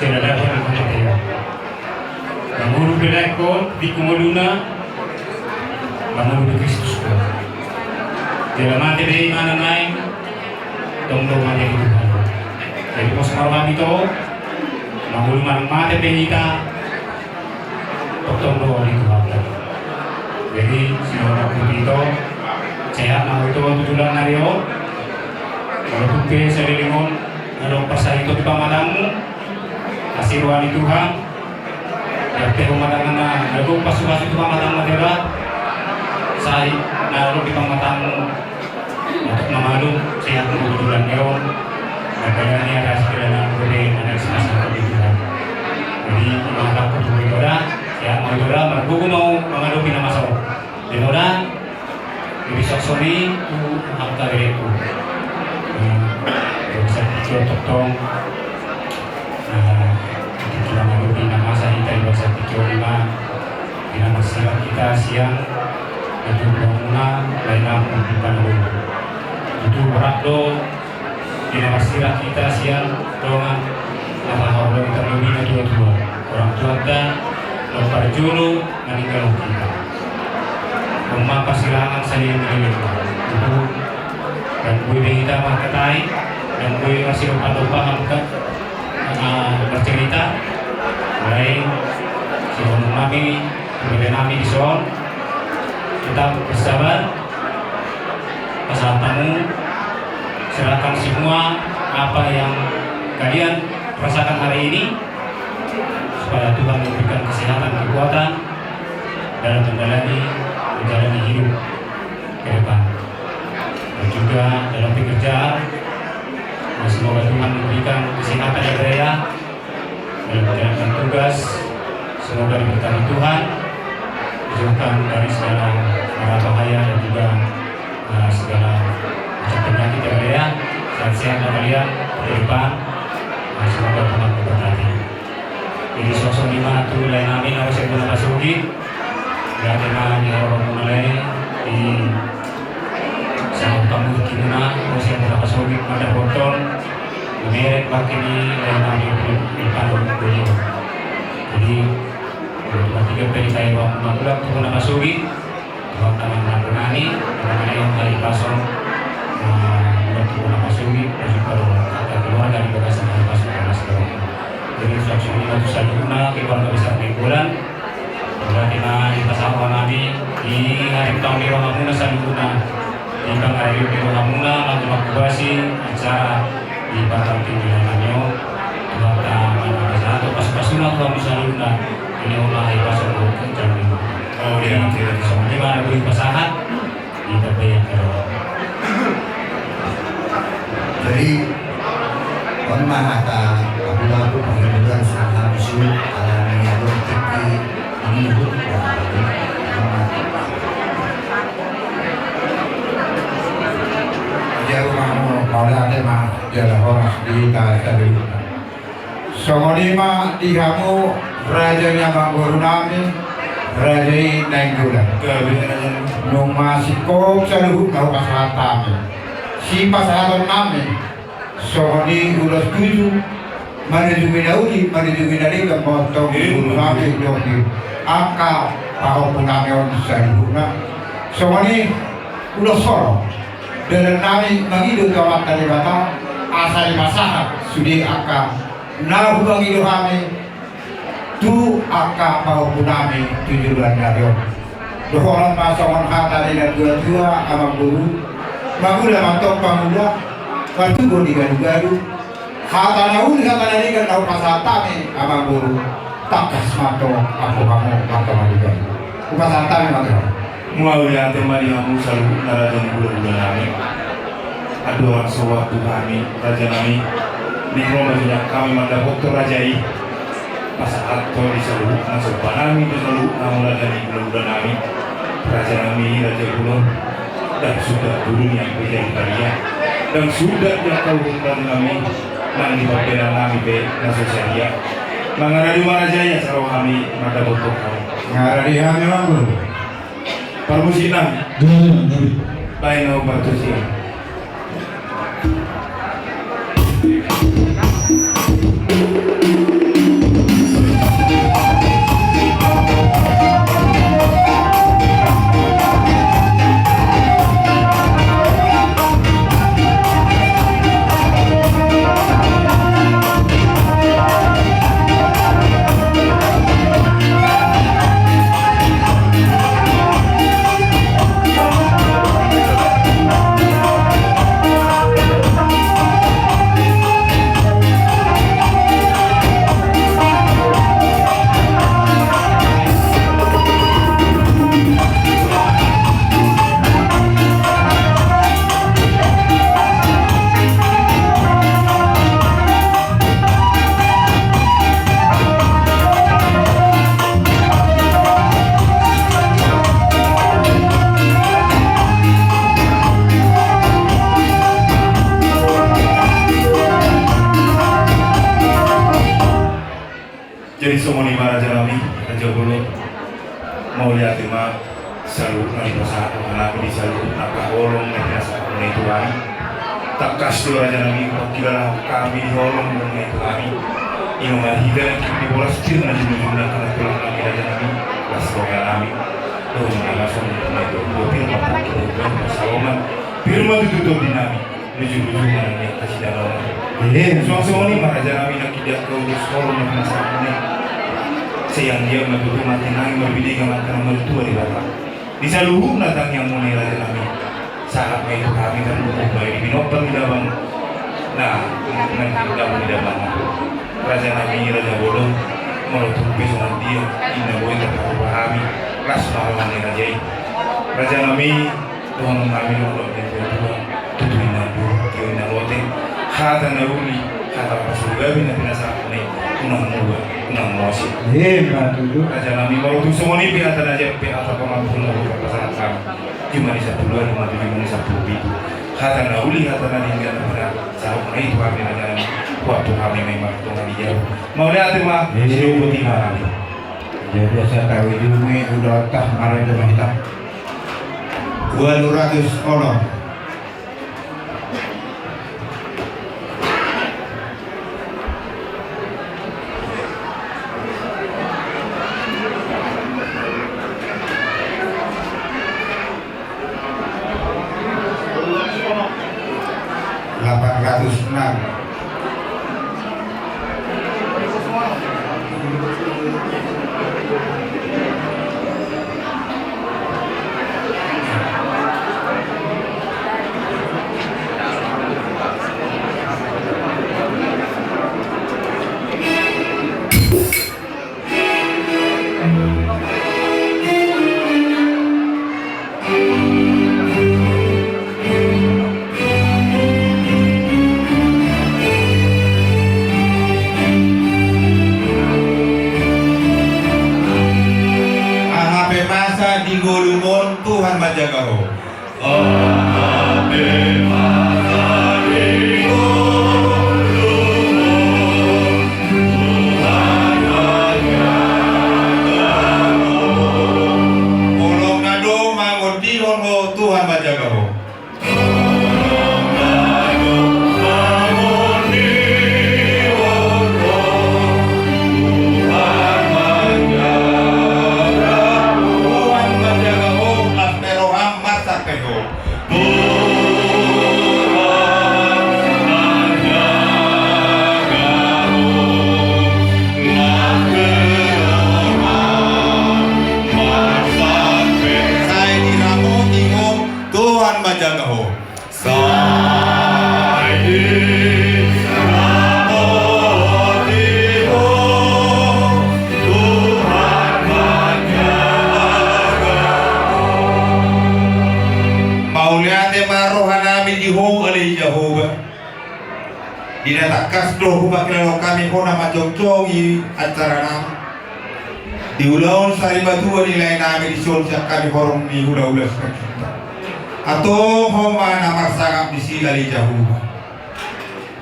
tidak dapat dipercaya. Namun berlaku di kumuluna, namun di Kristus Tuhan. Dalam hati dari mana lain, tunggu mati Tuhan. Jadi pos malam itu, namun mati kita, tunggu di Tuhan. Jadi siapa pun itu, sehat mau itu tujuan nario. Kalau tupe selilingon, kalau persa itu di pamadamu, kasih ruang Tuhan. Tapi pemadaman na lagu pas-pas itu pamadamu adalah saya naruh di pamadamu untuk memalu sehat kebetulan neon. Makanya ini ada sekiranya boleh ada semasa kebetulan. Jadi mengangkat kebetulan, ya mau itu dah, aku mau menghadapi nama saya. Dan orang lebih saksoni ku harta diriku. Bisa dicocok-cocok. Kita menghadapi nama saya dari bahasa Tiga Lima. Dengan masalah kita siang untuk bangunan lainnya untuk bangun. Itu berat do. Dengan masalah kita siang doang apa hal kita lebih dua-dua. Orang tua dan pada julu meninggal kita. Rumah pasirangan saya meninggal itu dan gue kita mengkatai dan gue masih lupa bercerita mulai si kami kemudian kami di soal tetap bersabar pasal tamu serahkan semua apa yang kalian rasakan hari ini supaya Tuhan memberikan kesehatan kekuatan dalam menjalani hidup ke depan dan juga dalam pekerjaan. Semoga Tuhan memberikan kesehatan yang daya dalam menjalankan tugas. Semoga diberkati Tuhan, dijauhkan dari segala mara bahaya dan juga segala macam penyakit yang daya. Sehat-sehat kalian ke depan. Semoga Tuhan memberkati. Jadi sosok lima tu lain amin harus yang guna pasuki. Dan dengan orang mulai di sama kamu kina harus yang guna pasuki pada botol. Merek pakai ni lain amin di palu beliau. Jadi tiga kali saya waktu maklum tu guna pasuki. Waktu maklum ni dengan yang dari pasong waktu guna pasuki. Jadi kalau kata keluarga di bawah sana pasuki masuk. Jadi saksi ini itu saluna keluarga besar Minggulan. Berarti di pasawan nabi di hari tahun di Rohamuna saluna. Di bang hari di Rohamuna lalu makubasi acara di Batang Tinggi Lananyo. Bata mana satu pas-pasuna kami saluna. Ini mulai pasal kencang ini. Oh dia tidak sama di mana beri pasangan di terbayang kalau. Jadi pemahata aku pengenalan saham isu alami atau tinggi menurut jauh kamu oleh ada mah jalan orang di tadi. Songonima di kamu rajanya Bang Nami rajai Nainggulan. Nung masih kok selalu tahu kesehatan. Si pasahatan kami Songoni ulas 7 menuju Minaudi menuju Minalika potong kami di angka tahun punami on sarihuna Songoni ulas soro dan kami mengidu kawat dari bata asal masalah sudi angka nahu mengidu kami tu angka tahun punami 7 bulan dari dohoran pasongan kata dari dua amang guru Magulah mantap pangulah, waktu gue digadu-gadu. Kata naun kata nani kan naun pasatame abang guru. Takas mato aku kamu mato digadu. Pasatame mato. Mau lihat temani kamu selalu narajan bulan-bulan kami. Aduh sewaktu kami raja kami di rumah kami manda dokter rajai. Pas atau di seluruh masuk panami di seluruh namun ada di bulan-bulan kami. Raja kami raja bulan. Dan sudah dulu yang terjadi kalian dan sudah dilakukan kami nang di bagian kami be nasosaria mengarah di mana jaya sarau kami mata botol kami mengarah di kami mampu permusinan baik no bertusi Jadi semua ni Raja Nami, Raja Bulu, mau lihat lima selalu nari pasal anak di selalu apa holong yang biasa mengenai Tuhan. Tak kasih Raja Nami, kira kami holong mengenai Tuhan. Ini mengahidan di bola setir nanti menunjukkan karena tulang kami Raja Nami, kasih kami. Tuh mengalaskan mengenai dua firman kita bersalaman. Firman itu tuh dinami, menuju mengenai kasih dalam. Semua ni Raja Nami nak tidak kau holong yang masalah ini. Sayang dia menutup mati nang berbeda dengan makanan mertua di bawah. Di seluruh natang yang mulai Raja Nami saat itu kami kan berubah di binopang di dalam. Nah, dengan di dalam Raja Nami Raja Bolo menutup pesan dia ini boleh terpahami kelas malam yang Raja. Raja Nami Tuhan kami Allah yang berdua tutuin nabu kion nalote hata nauli hata pasuga bina binasa ini unang muga unang mosi. Raja Nami baru tu semua ni pihak aja pihak apa mampu lalu pasangan kami cuma di 10 cuma di 10 itu hata nauli hata nani enggak pernah sahur itu kami Raja Nami waktu kami memang Tuhan dijauh mau lihat mah siru putih kami jadi saya tahu ini udah tak marah dengan kita 200 kolom 806 Digolumon Tuhan menjaga ho. Ave Maria digolumon Tuhan menjaga ho. Olong nado mangordihon ho Tuhan menjaga ho. Dinatakas doh bakilalo kami ko na majogjogi acara namin. Diulaon sa ibadua nilay namin isyon siya kami horong ni hula-hula sa kita. Ato homa na marsangap di sila li Jehovah.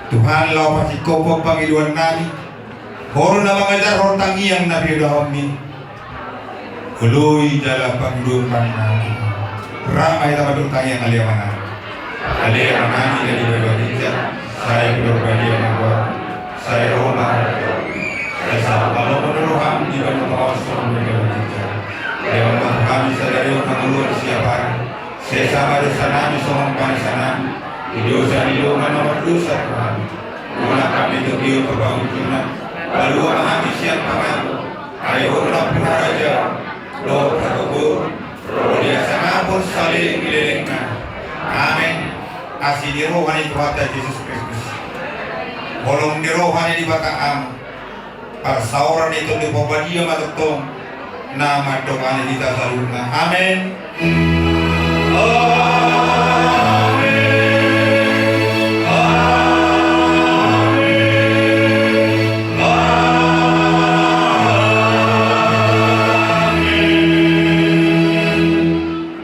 Tuhan lau pasikopog Panginoon namin. Horo na mga jarong tangiang na pinahami. Huloy jala Panginoon namin. Ramay na madung tangiang aliyaman namin. Aliyaman namin na di berbagi. Saya berbagi dengan Tuhan. Saya Roma. Saya kalau menurut di dalam kawasan mereka Dewan kami sadari mengeluh siapa. Saya sama dosa nami sohong panisanan. Di dosa di doa nomor dosa Tuhan. Mula kami terbiu kebangunan. Lalu kami siapa kami. Ayo orang pun raja. Loh terkubur. Dia sangat pun saling dilelengkan. Amin. Asih di rohani Tuhan Yesus Kristus. Holong di rohani di bakaam. Persauran itu di pobadia matutong. Nama doa kita salurna. Amin.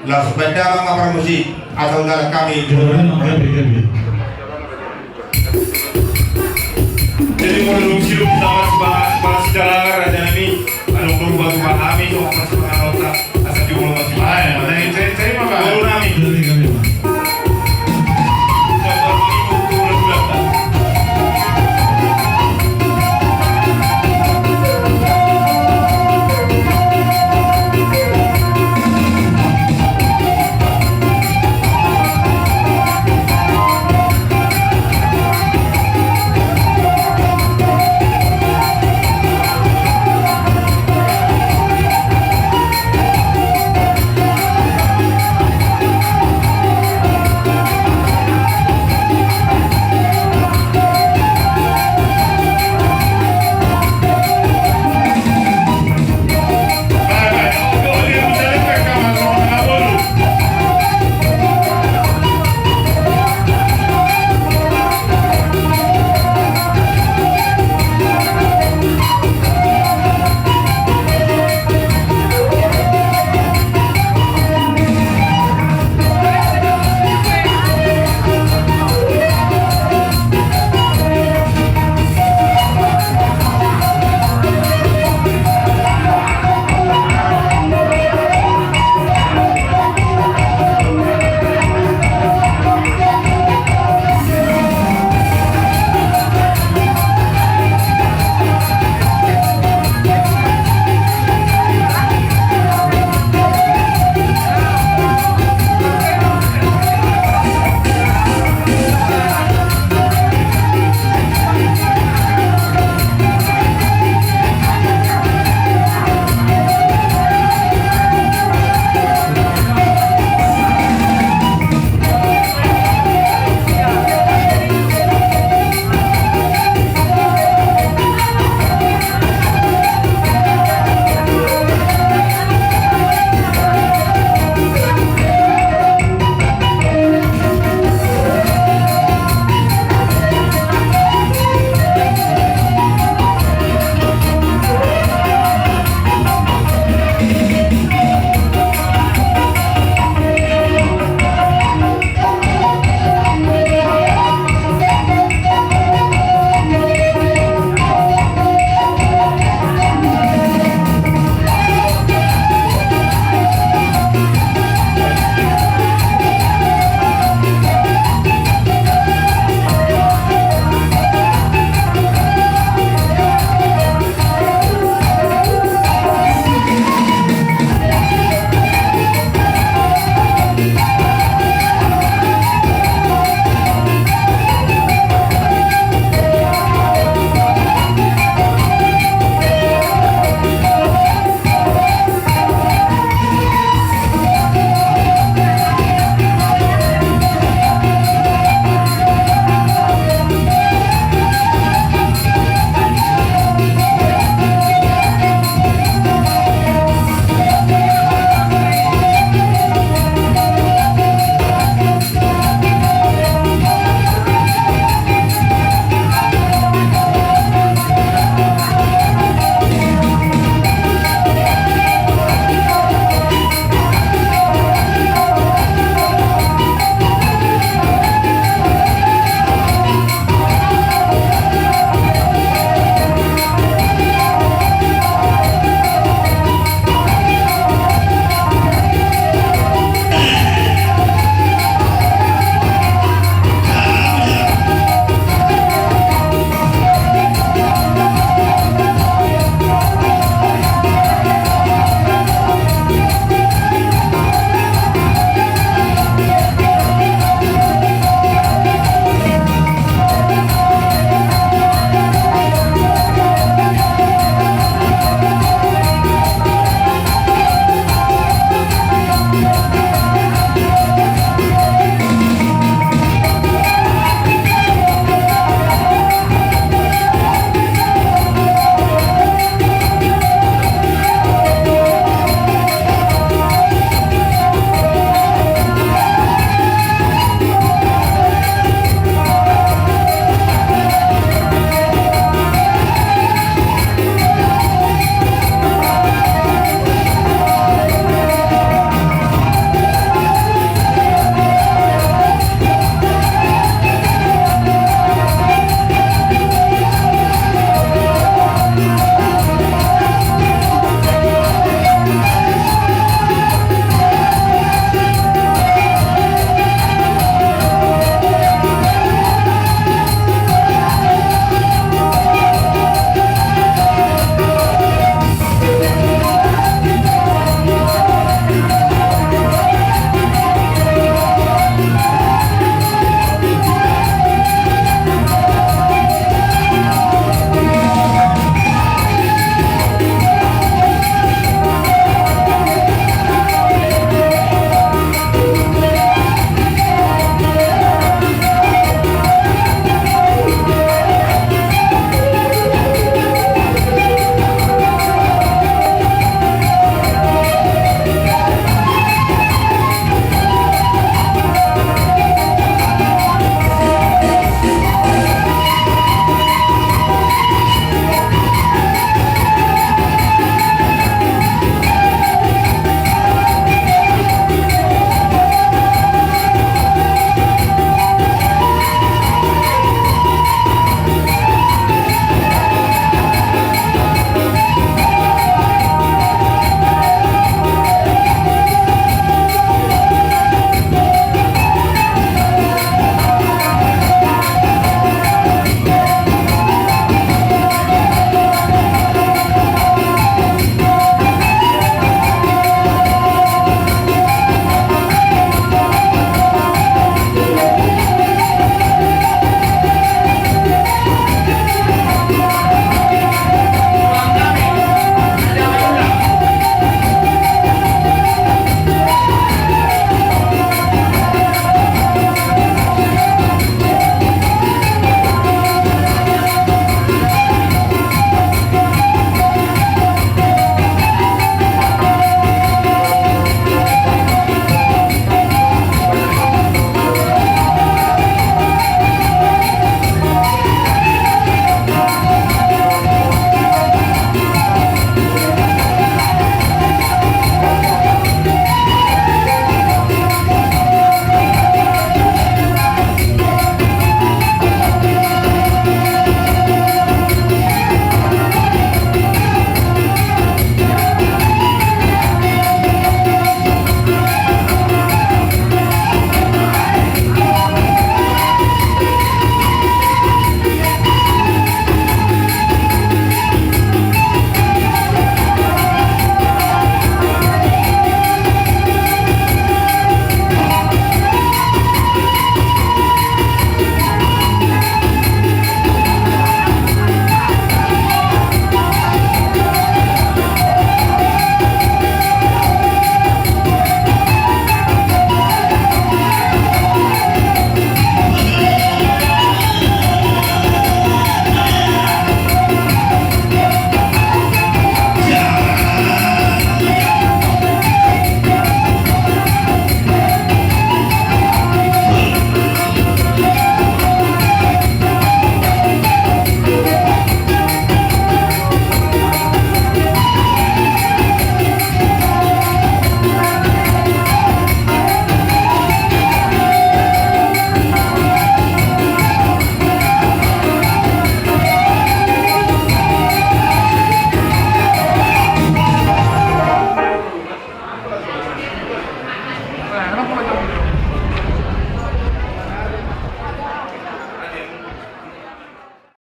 Langsung benda apa musik atau dalam kami. Jadi Belum silum sama sejarah raja ini anu berubah kami itu apa sekarang otak